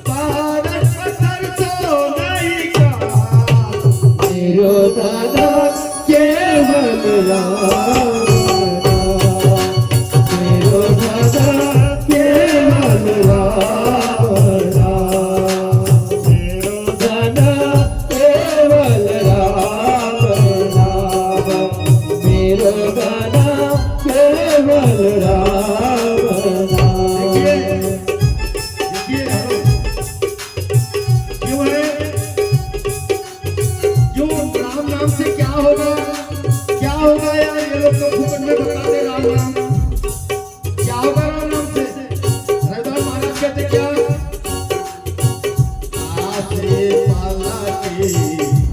पारस धन तो नहीं काम, मेरो दादा केवल राम मेरो दादा केवल राम मेरो दादा केवल राम मेरो दादा केवल राम देखिए क्यों है? क्यों? राम नाम से क्या होगा? क्या होगा यार? ये लोग तो फुकट में बताते राम नाम। क्या होगा राम नाम से? रविदास महाराज कहते क्या? आसे पाला के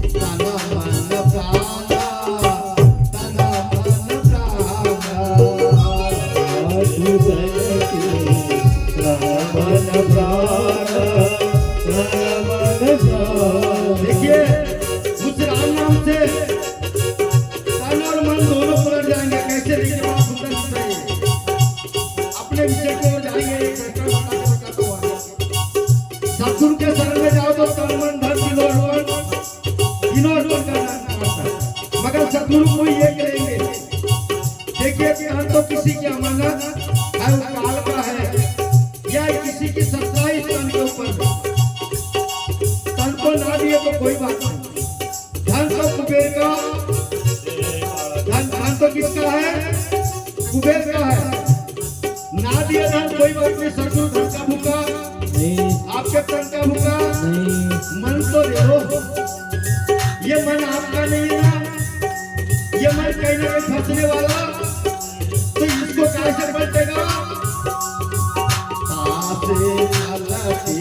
तना मन प्राणा, तना मन प्राणा, देखिए उस राम नाम से तन और मन दोनों पलट जाएंगे। कैसे? देखिए बड़ा सुंदर चित्र है। अपने विषय को जाएंगे, एक घटना बताते हुआ सतगुरु के शरण में जाओ तो तन मन धन तीनों अर्पण करना पड़ता है, मगर सतगुरु कोई एक रहेंगे। देखिए कि हम तो किसी की अमानत है, वो काल का है, या किसी की सत्ता इस तन के ऊपर। तन को ना दिए तो कोई बात नहीं। धन तो कुबेर का, धन तो किसका है? कुबेर का है। ना दिए धन कोई बात नहीं। सतगुरु धन का भूखा, आपके तन का भूखा, मन तो दे दो। ये मन आपका नहीं है ना, ये मन कहीं ना कहीं फंसने वाला, तो इसको कैसे बचेगा? तासे अलटी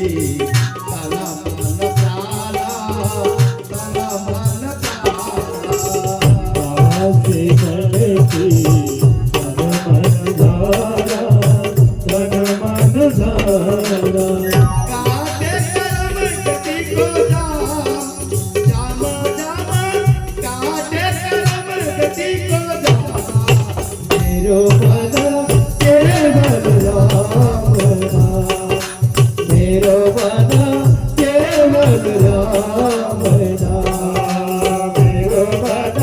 तना मन प्राणा, तना मन प्राणा, आसे अलटी तन मन धारा तन मन धारा काटे कर्म गति को जाम, मेरो मन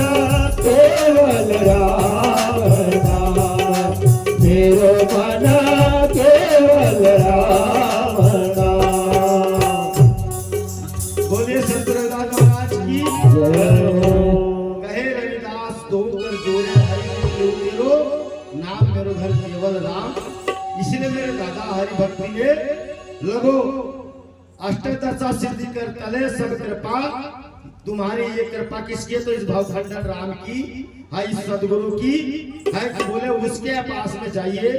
केवल राम नाम, मेरो मन केवल राम नाम। बोलिए संत रविदास महाराज की जय। कहे रविदास दो कर जोड़े हरि तेरो नाम मेरो घर केवल राम। इसलिए मेरे दादा हरि भक्ति में लगो अष्टदशा सिद्धि कर तले सब कृपा तुम्हारी। ये कृपा किसकी है? तो इस भावखंडन राम की है, इस सदगुरु की है। बोले उसके पास में जाइए,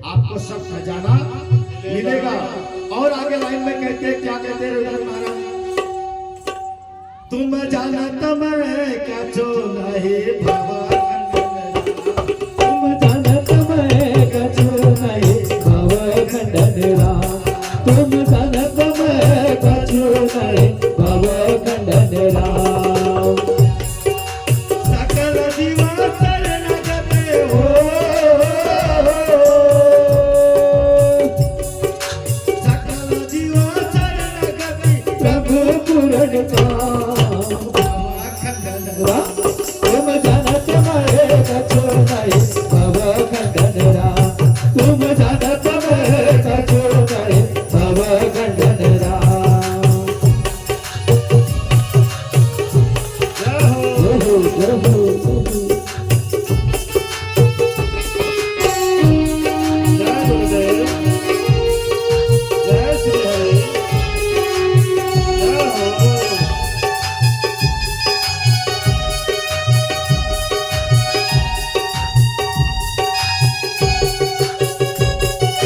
आपको सब खजाना मिलेगा। और आगे लाइन में कहते हैं, क्या कहते हैं रविदास महाराज? तुम जानत मैं क्या चो नहीं भावखंडन, तुम जानत मैं कछु नहीं भावखंडन राम, तुम जानत मैं कछु नहीं भावखंडन राम। सकल जीवा शरण गते हो, सकल जीवा शरण गते प्रभु पूरण काम भावखंडन राम, तुम जानत मैं कछु नहीं भावखंडन राम, तुम जानत मैं कछु नहीं भावखंडन राम। जय हो। जय हो, जय हो। जय गुरुदेव, जय श्री हरि, जय हो।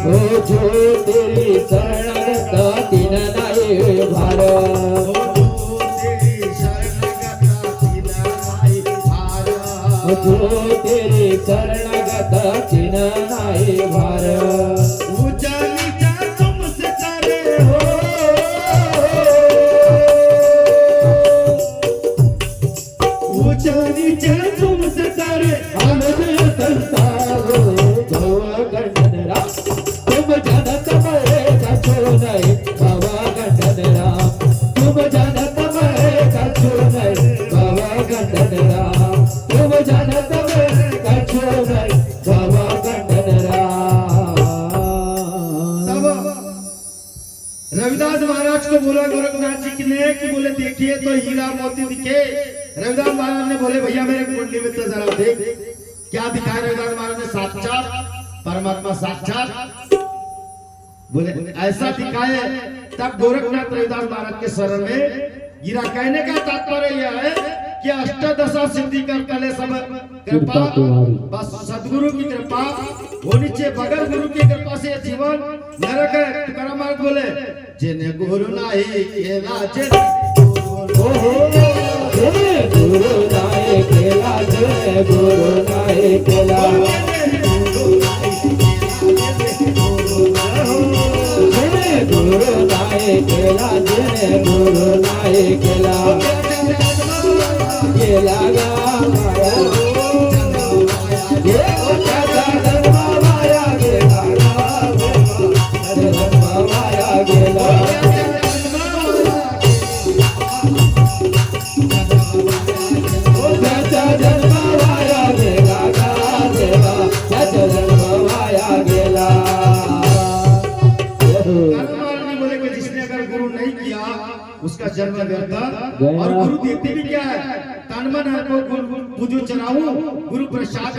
ओ जो तेरी शरणगता तीन नाय भार, ओ जो तेरी शरणगता तीन नाय भार। तुमसे करे हम संसार भावखंडन राम, तुम जानत मैं कछु नहीं भावखंडन राम, तुम जानत मैं कछु नहीं भावखंडन राम, तुम जानत मैं कछु नहीं भावखंडन राम। रविदास महाराज को बोला गोरखनाथ जी ने कि बोले देखिए तो हीरा मोती दिखे। रविदास महाराज ने बोले भैया मेरे कुंडली में तो जरा देख। क्या दिखाया रविदास महाराज ने? साक्षात परमात्मा साक्षात बोले ऐसा दिखाए। तब गोरखनाथ रविदास महाराज के शरण में गिरा। कहने का तात्पर्य यह है कि अष्टदशा सिद्धि कर कले सब कृपा बस सदगुरु की कृपा होनी चाहिए। बगैर गुरु की कृपा से जीवन नरक है। तुकाराम महाराज बोले जिन्हें गुरु नहीं केला गुरु नाय केला जय गुरु नाय केला, गुरु नाय केला जय गुरु नाय केला, केला गा माया ये चाचा धर्म माया गेला, धर्म माया गेला। उसका जन्म व्यर्थ। और गुरु देते भी क्या है? तन मन को पूजो चढ़ाऊं, गुरु प्रसाद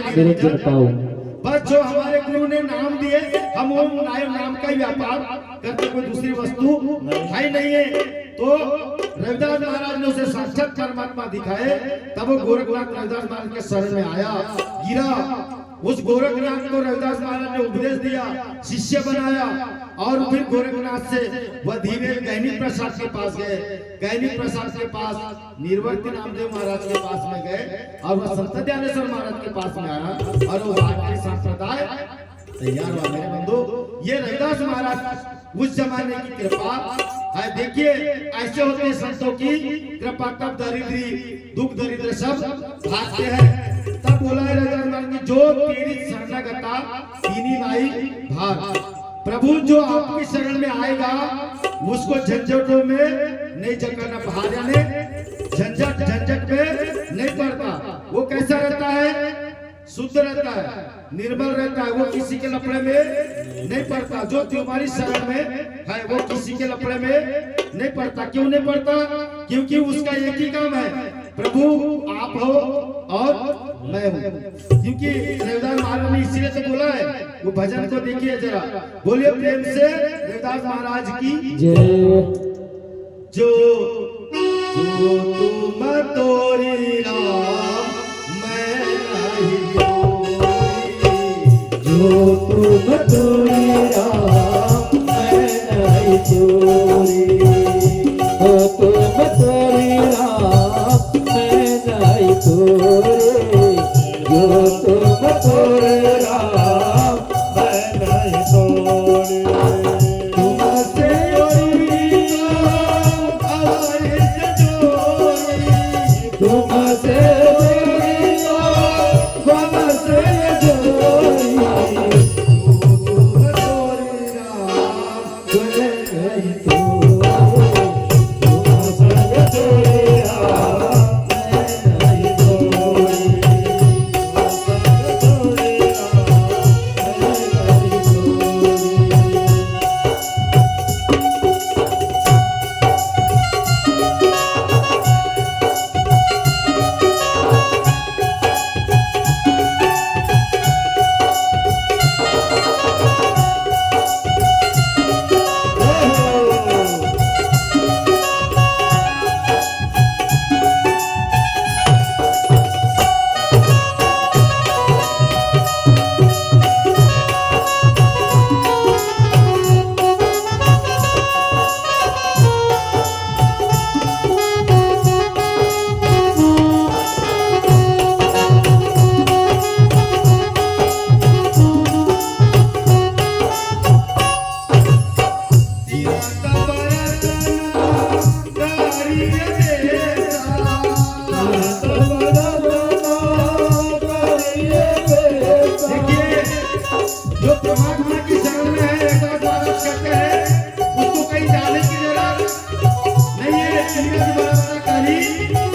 बस। जो हमारे गुरु ने नाम दिए हम वो नाम का ही व्यापार करते, कोई दूसरी वस्तु है नहीं है। तो रविदास महाराज ने उसे साक्षात परमात्मा दिखाए। तब वो गोरखनाथ रविदास महाराज के शरण में आया, गिरा। उस गोरखनाथ को रविदास महाराज ने उपदेश दिया, शिष्य बनाया। और फिर गोरखनाथ से वह धीरे गहनी प्रसाद के पास गए। गहनी प्रसाद के पास निर्वर्ती नामदेव महाराज के पास में गए और वह संत ज्ञानेश्वर महाराज के पास में आया। और वो वारकरी संप्रदाय तैयार हुआ। मेरे बंधु, ये रविदास महाराज उस जमाने की कृपा देखिए ऐसे होते हैं संतों की कृपा, तब दरिद्री दुख दरिद्र सब भागते हैं। तब बोला है राजा हनुमान की, जो तेरी शरणगता कीनी नाई भाग। प्रभु जो आपकी शरण में आएगा उसको झंझटों में नहीं जकड़ना, बाहर यानी झंझट में नहीं पड़ता। वो कैसा रहता है? शुद्ध रहता है, निर्मल रहता है, वो किसी के लफड़े में नहीं पड़ता। जो तुम्हारी शरण में है वो किसी के लफड़े में नहीं पड़ता। क्यों नहीं पड़ता? क्योंकि उसका एक ही काम है, प्रभु आप हो और मैं हूँ। क्योंकि रविदास महाराज ने इसीलिए तो बोला है। वो भजन को देखिए जरा, बोलिए प्रेम से रविदास महाराज की जय। जो तुम तोरी राम मैं नहीं जो तुम तोरी राम मैं नहीं चोरी, जो तुम तोरी राम मैं नहीं चोरी, जो तुम तोरी राम मैं नहीं चोरी। तुमसे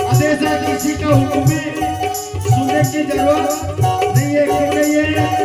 तुमसे किसी का हुक्म सुनने की जरूरत नहीं है। क्यों नहीं है?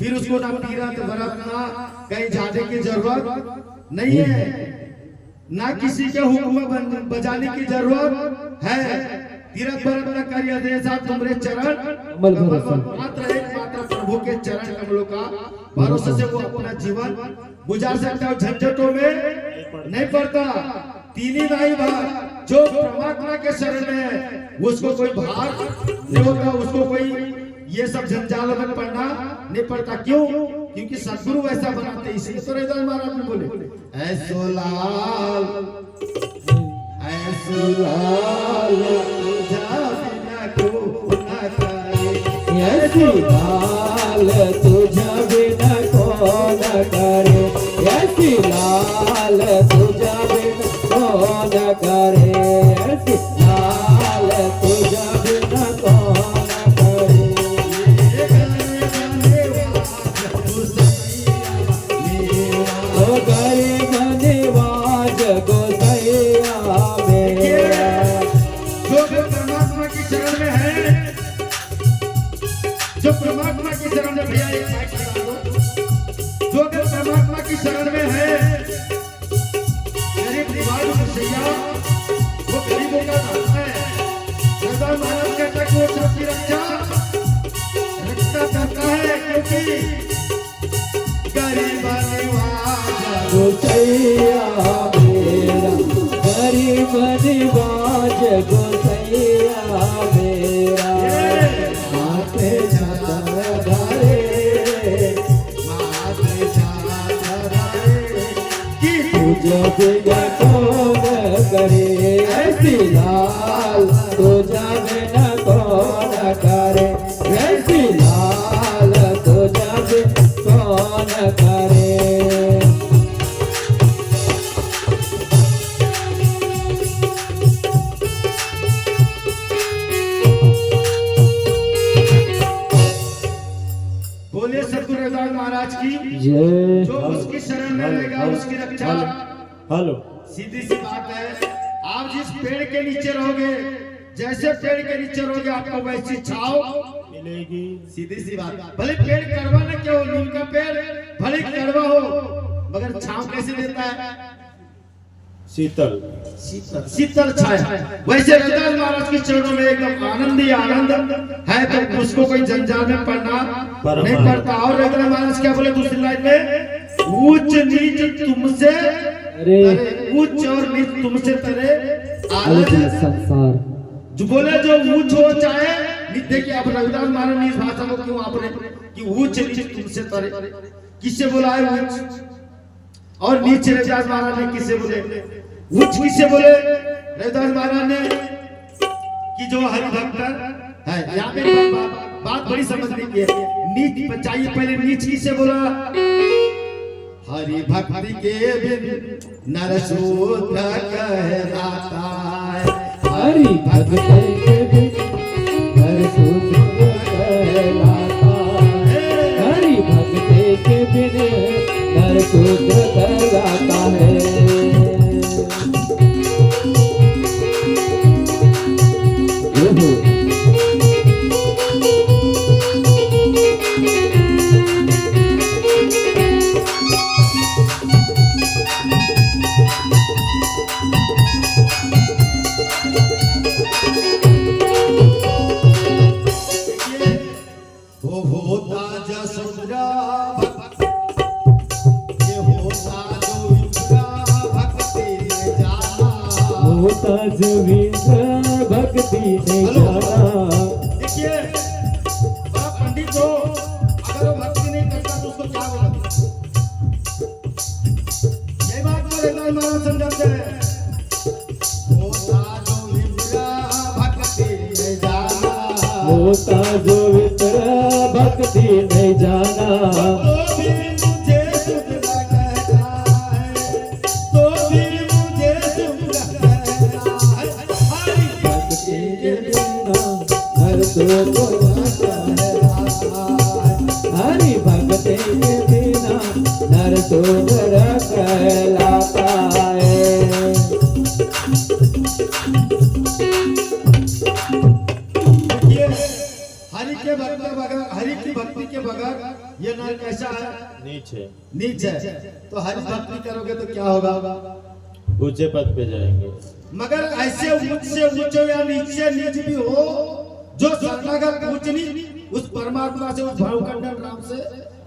तेरी फिर उसको ना तीरथ व्रत ना कहीं जाने की जरूरत नहीं है, ना किसी के हुक्म बजाने की जरूरत है। तीरथ व्रत न करिए जैसा तुम्हारे चरण मात्र एक मात्र प्रभु के चरण कमलों का भरोसे से वो अपना जीवन गुजार सकता है। झंझटों में नहीं पड़ता। तीन ही नहीं भाग जो परमात्मा के शरण में है उसको कोई भार नहीं होता, उसको कोई ये सब जंजाल में पड़ना नहीं पड़ता। क्यों? क्योंकि सदगुरु वैसा बनाते। इसलिए तो रविदास महाराज ने बोले ऐसो लाल तुझा बिना को न करे, ऐसी लाल तुझा बिना को न करे, ऐसी लाल तुझा बिना को न करे, ऐसी लाल तुझा बिना को न करे। गरीब निवाज शरण में है गरीब निवाज मुसैया, वो गरीबों का दाता है। रविदास महाराज कहता है कि वो सबकी रक्षा करता है, क्योंकि गरीब निवाज गोसैया मेरा, गरीब निवाज गोसैया मेरा, माथे छाता धारे, माथे छाता धारे, कि तुझ बिना कौन करे ऐसी लाल, तुझ बिना कौन करे ऐसी लाल, तुझ बिना कौन करे। बोले सतगुरु रविदास महाराज की जय। जो उसकी शरण में रहेगा उसकी रक्षा। हेलो, सीधी सी बात है, आप जिस पेड़ के नीचे रहोगे, जैसे पेड़ के नीचे रहोगे आपको वैसी छाव मिलेगी। सीधी सी बात। भले पेड़ कड़वा न क्यों, नीम का पेड़ भले कड़वा हो मगर छाव कैसे देता है? शीतल शीतल छाया। वैसे रविदास महाराज के चरणों में एकदम आनंद ही आनंद है, तो उसको कोई जंजाल में पड़ना नहीं पड़ता। और रविदास महाराज क्या बोले दूसरी लाइन में, ऊंच नीच तुमसे, अरे ऊंच और नीच तुमसे तरे अलग संसार। जो बोले जो ऊंच हो चाहे नीच। देखिए अब रविदास महाराज ने इस भाषा को क्यों आपने कि ऊंच नीच तुमसे तरे, किससे बोला है ऊंच और नीच? रविदास महाराज ने किससे बोले? ऊंच किससे बोले रविदास महाराज ने? कि जो हरि भक्त है। यहाँ पे बात बड़ी समझने की है। नीच बचाइए, पहले नीच किससे बोला? हरि भक्ति के बिन नर शूद्र कहलाता है। हरि भक्त के बिन नर शूद्र कहलाता है। हरि भक्त के बिन नर शूद्र कहलाता है। भक्ति ने जाना। देखिए बड़ा पंडित हो, अगर वो भक्ति नहीं करता तो उसको क्या बोला? यही बात को रविदास महाराज समझाते हैं। होता जो विप्रा भक्ति नहीं जाना, होता जो विप्रा भक्ति नहीं जाना, तो भी मुझे शुक्र कहता है, तो भी मुझे शुक्र कहता है। भक्ति के बिना हर तो जाता है। हरि भक्ति के बिना नर शूद्र कहलाता है। हरि की भक्ति के बगैर ये नर कैसा है? नीच है। तो हरि भक्ति करोगे तो क्या होगा? ऊंचे पद पे जाएंगे। मगर ऐसे ऊंच से ऊंच या नीच से नीच भी हो, जो शरणागत ऊंच नीच उस परमात्मा से, उस भावखंडन नाम से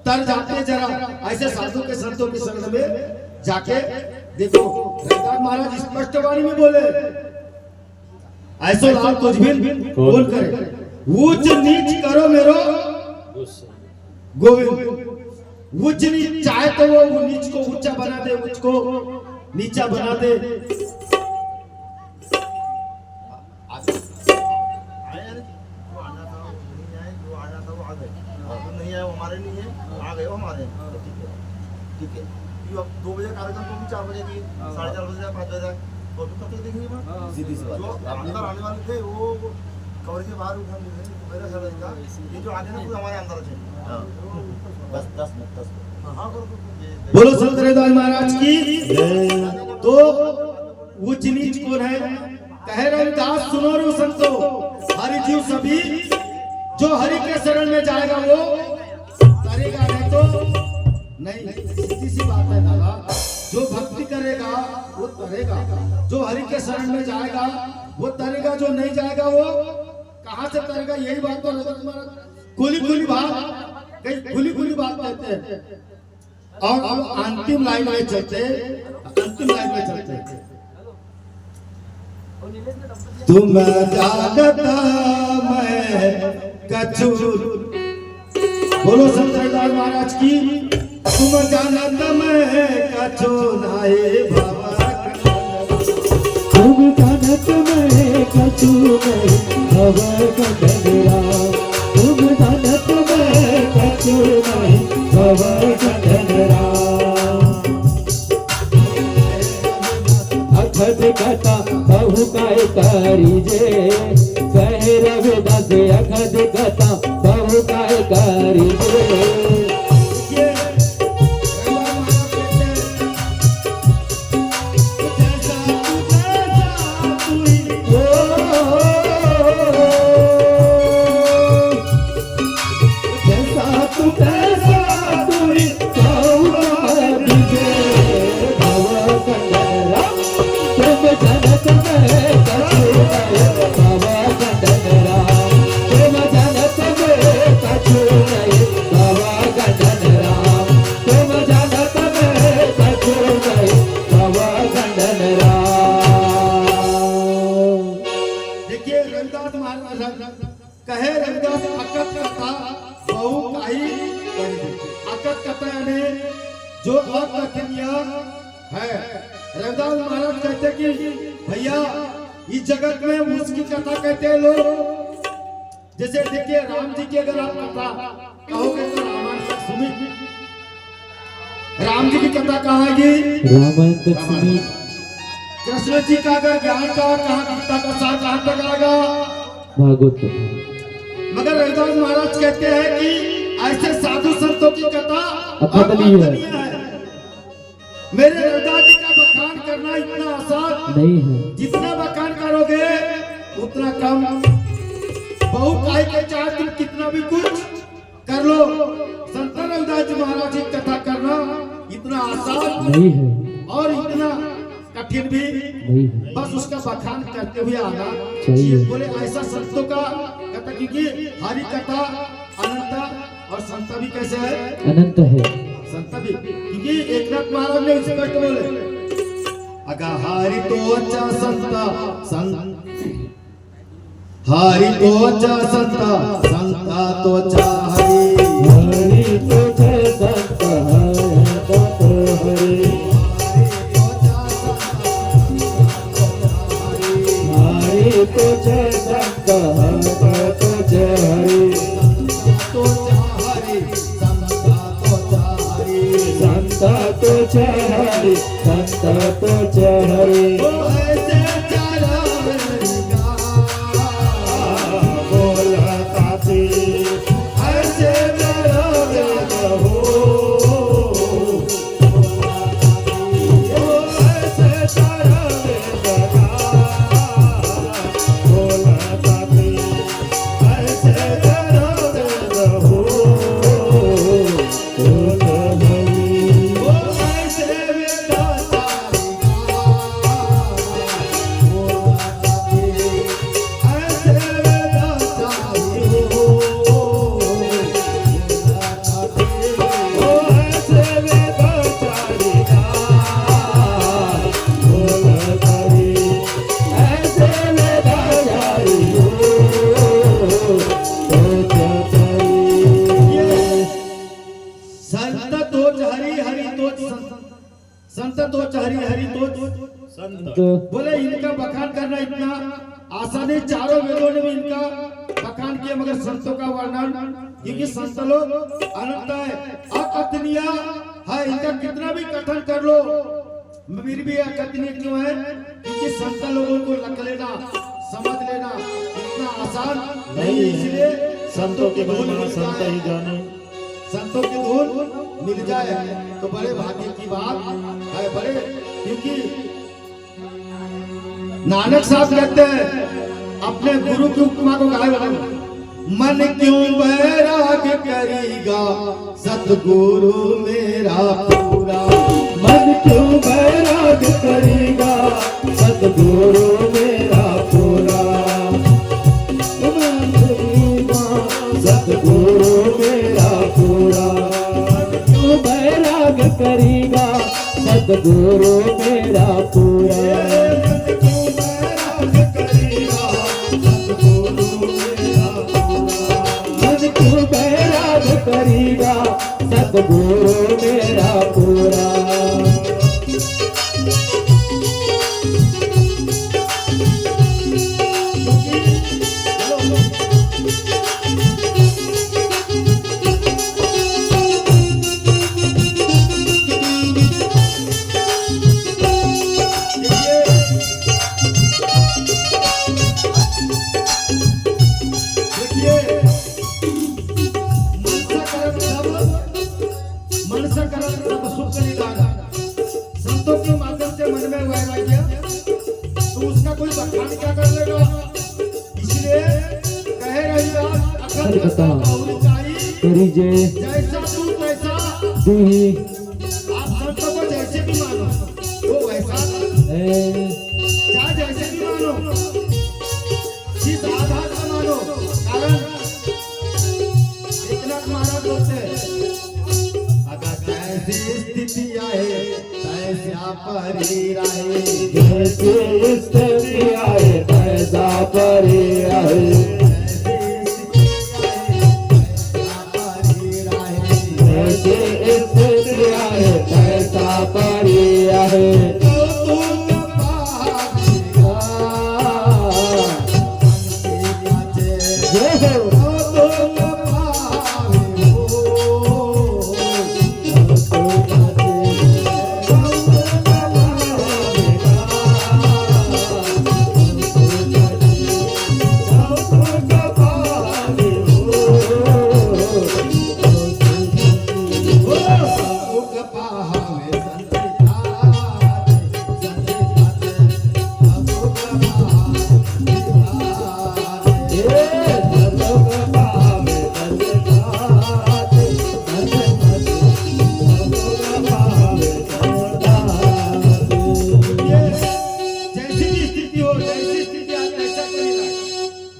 तर जाते जरा ऐसे साधु के संतों की शरण में जाके देखो। रविदास महाराज स्पष्ट वाणी में बोले, ऐसो लाल तुझ बिन कौन करे, ऊंच नीच करो मेरो गोविंद। ऊंच नीच चाहे तो वो नीच को ऊंचा बना दे, ऊंच को नीचा बना दे। हमारे नहीं है, आ गए हो हमारे, ठीक है। 2 बजे कार्यक्रम को भी 4 बजे की, 4:30 बजे 5 बजे तक, तो कब तक देखेंगे? सीधी सी बात। जो अंदर आने वाले थे वो कवर के बाहर उठा लिए थे, मेरा ख्याल था ये जो आगे ना पूरे हमारे अंदर है। बस 10 मिनट हाँ करो। बोलो संत रविदास महाराज की। तो ऊंच नीच कौन है? कहे रविदास सुनो रो संतो, हरि जीव सभी जो हरि के शरण में जाएगा वो करेगा, नहीं तो नहीं, सीधी सी बात है दादा, जो भक्ति करेगा वो तरेगा, जो हरि के शरण में जाएगा वो तरेगा, जो नहीं जाएगा वो कहाँ से तरेगा। यही बात तो रजत महाराज खुली बात, कई खुली बात कहते हैं। और अब अंतिम लाइन में चलते, तुम जानता मैं कछु, बोलो शंकरदास महाराज की, तुम जानता मैं कछु नाए बाबा, तुम जानत मैं कछु नहीं भव कंडरा, तुम जानत मैं कछु नहीं भव कंडरा। अखद कथा बहु काय करीजे, कहे रविदास अखद कथा बहु काय करीजे। कहे रविदास अकत कथा बहु काही करी, अकत कथा यानी जो अकथनीय है। रविदास महाराज कहते कि भैया इस जगत में उसकी कथा कहते हैं लोग, जैसे देखिए राम जी की अगर आप कथा कहोगे तो रामायण तक सुनी, राम जी की कथा कहाँ है? रामायण तक सुनी। कृष्ण जी का अगर ज्ञान का कहाँ, गीता का सार कहाँ तक आएगा? भागवत। मगर रविदास महाराज कहते हैं कि ऐसे साधु संतों की कथा अकथनीय है। मेरे रविदास जी का बखान करना इतना आसान नहीं है, जितना बखान करोगे उतना कम। बहु काय के 4 दिन कितना भी कुछ कर लो, संत रविदास जी महाराज की कथा करना इतना आसान नहीं है और इतना कठिन भी नहीं है। बस उसका बखान करते हुए आना चाहिए। बोले ऐसा संतों का कथा, क्योंकि हरि कथा अनंत और संत भी कैसे है? अनंत है। संत भी, क्योंकि एकनाथ महाराज ने इसे कट बोले अगा हरि तो अच्छा संता संत, हरि तो अच्छा संता तो अच्छा हरि, हरि तो जय संत हरि, हरि तो जय संत तो जय हरि, तो हरि संत तो जय हरि, संत तो जय हरि। बोला ताती ऐसे संत तो हरि, हरि तो संत। बोले इनका बखान करना इतना आसान है, चारों वेदों ने भी इनका बखान किया, मगर संतों का वर्णन, क्योंकि संत लोग अनंत है, अकथनीय है, इनका कितना भी कथन कर लो फिर भी अकथनीय क्यों है? क्योंकि संत लोगों को लख लेना, समझ लेना इतना आसान नहीं है, इसलिए संतों के महिमा संत ही जाने, संतों की धूल मिल जाए तो बड़े भाग्य की बात है, बड़े, क्योंकि नानक साहब कहते हैं अपने गुरु की उपमा को गाय बना, मन क्यों बैराग करेगा सतगुरु मेरा पूरा। मन क्यों बैराग करेगा सतगुरु मेरा पूरा। सतगुरु मेरा पूरा। मन क्यों बैराग करेगा सतगुरु मेरा पूरा। करेगा सतगुरु मेरा पूरा। संतों के माध्यम से मन में वैराग्य तो उसका कोई बखान क्या कर लेगा। इसलिए कहे रविदास करीजे जैसा तू तैसा तू ही। आप संतों को जैसे भी मानो वो वैसा चाहे जैसे भी मानो जिस आधार से मानो। कारण एकनाथ महाराज बोलते हैं अगर जैसी स्थिति आए तैसा परी रहे। जैसे स्थिति आए तैसा परी रहे। जैसे स्थिति आए तैसा परी रहे।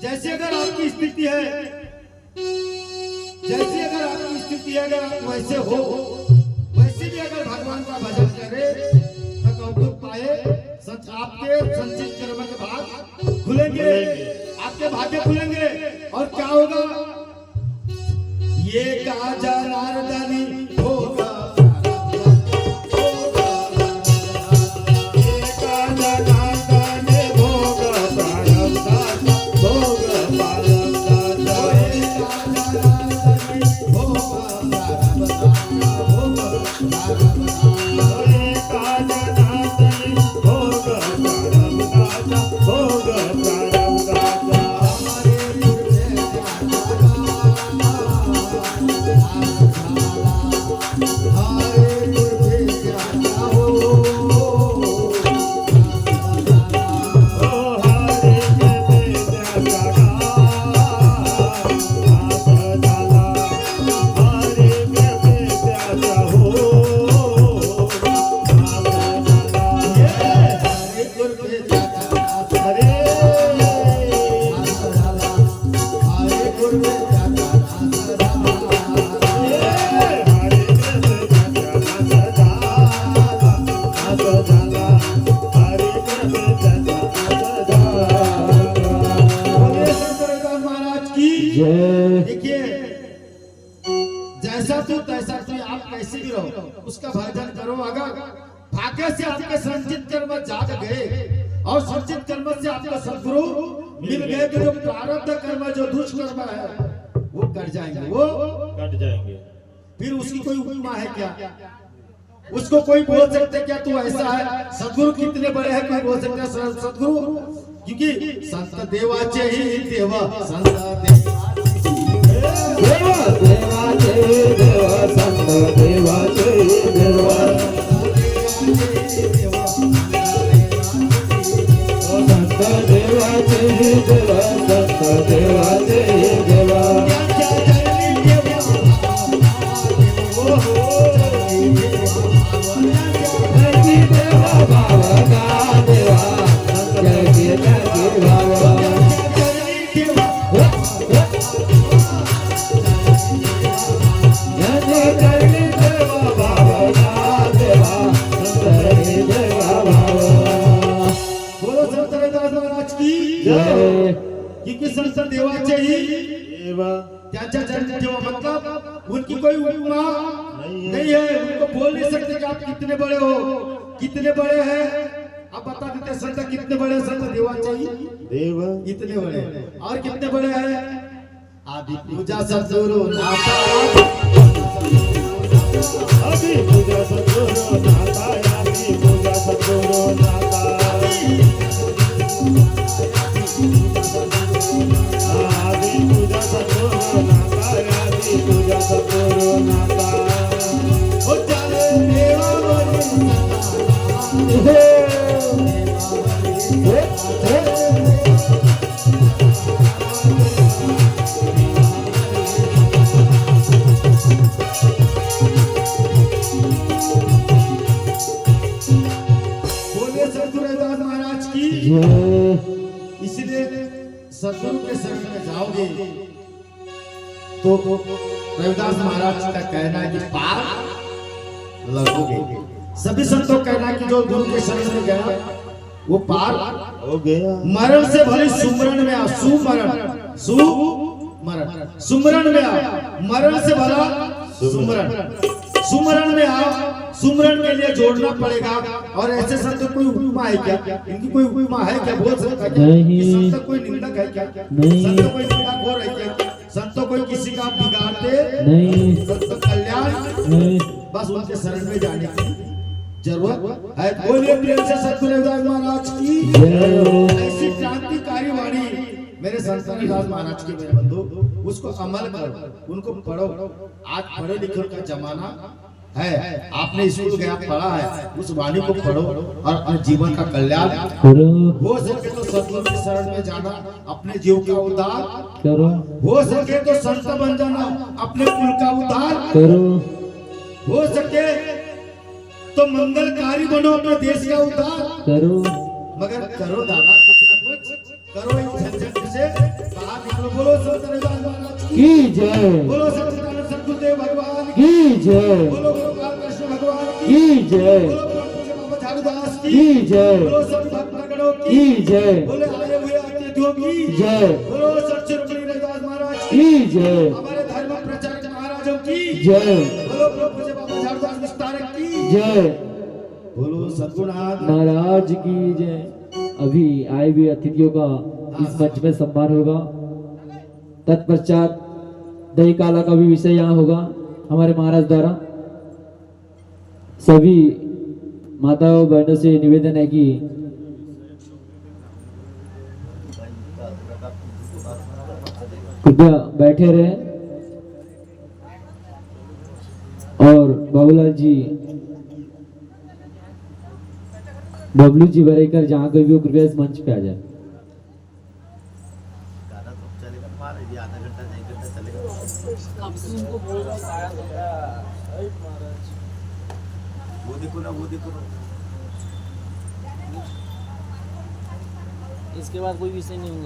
जैसी अगर आपकी स्थिति है, अगर आप वैसे हो वैसे भी अगर भगवान का भजन करे तो कौतुक पाए। आपके संचित कर्म के बाद खुलेंगे, आपके भाग्य खुलेंगे और क्या होगा ये कहा जा नारदानी होगा। देखिए जैसा तू तैसा तू, आप कैसे भी रहो उसका भजन करो। अगर भाग्य से आपके संचित कर्म जाग गए और संचित कर्म से आपका सद्गुरु मिल गए तो जो प्रारब्ध कर्म जो दुष्कर्म है वो कट जाएंगे, वो कट जाएंगे। फिर उसकी कोई उपमा है क्या? उसको कोई बोल सकते क्या तू ऐसा है? सद्गुरु कितने बड़े हैं कोई बोल सकता है सद्गुरु? क्योंकि संत देवाचे ही देवा, संत देवा देवाचे देवा, संत देवाचे देवा, संत देवाचे देवा, संत देवाचे देवा। उनकी संत देवाचे ही देवा त्याच्या चरण ठेवा, मतलब उनकी कोई उपमा नहीं है। उनको बोल नहीं सकते कि आप कितने बड़े हो, कितने बड़े हैं। आप बता देते संत कितने बड़े हैं, संत देवाचे ही देवा इतने बड़े हैं। और कितने बड़े हैं, आदि पूजा सद्गुरु नाथा, आदि पूजा सद्गुरु नाथा, आदि पूजा सद्गुरु नाथा, आदि पूजा सद्गुरु नाथा, आदि पूजा सद्गुरु नाथा। ओ चले देवा बोले सद्गुरु रविदास महाराज की। इसलिए सद्गुरु के शरण में जाओगे तो रविदास महाराज का कहना है कि पार लगोगे। सभी संतों का कहना है कि जो गुरु के शरण में गया वो पार हो गया। मरण से भले सुमरण में आ, सुमरण सुमरण सुमरण में आ, मरण से भला सुमरण सुमरण में आ। सुमरण के लिए जोड़ना पड़ेगा। और ऐसे संत कोई उपमा है क्या, इनकी कोई उपमा है क्या, बोल सकता क्या कि संत कोई निंदक है क्या, संत कोई निंदाखोर है क्या, संत कोई किसी का बिगाड़ते नहीं, संत कल्याण नहीं, बस उनके शरण में जाने की जरूरत है। बोलिए प्रेम से सद्गुरु रविदास महाराज की। ऐसी क्रांतिकारी वाणी मेरे संत रविदास महाराज के मेरे बंधु, उसको अमल करो, उनको पढ़ो। आज पढ़े लिखे का जमाना है, आपने स्कूल गया पढ़ा है, उस वाणी को पढ़ो और अपने जीवन का कल्याण करो। हो सके तो सद्गुरु के शरण में जाना, अपने जीव का उद्धार करो। हो सके तो संत बन जाना, अपने कुल का उद्धार करो। हो सके तो मंगलकारी बनो, अपने देश का उद्धार करो। मगर करो दादा कुछ ना कुछ करो, इस झंझट से बाहर निकलो। बोलो संत रविदास महाराज की जय, बोलो सच्चिदानंद सद्गुरुदेव भगवान की जय, बोलो गोपाल कृष्ण भगवान की जय, बोलो पूज्य बाबा झाड़ूदास की जय, बोलो सब भक्तगणों की जय, बोले आए हुए अतिथियों की जय, बोलो सच्चे रुक्मिणी रविदास महाराज की जय, हमारे धर्म प्रचारक महाराजों की जय, बोलो पूज्य बाबा झाड़ूदास विस्तारक की जय, बोलो सद्गुरुनाथ महाराज की जय। अभी आए हुए अतिथियों का इस मंच में सम्मान होगा। तत्पश्चात दही काला का भी विषय यहाँ होगा हमारे महाराज द्वारा। सभी माताओं बहनों से निवेदन है कि कृपया बैठे रहें और बाबूलाल जी, बबलू जी बरेकर जहाँ कोई भी हो कृपया इस मंच पे आ जाए। वो देखो ना, वो देखो ना। इसके बाद कोई विषय नहीं होगा।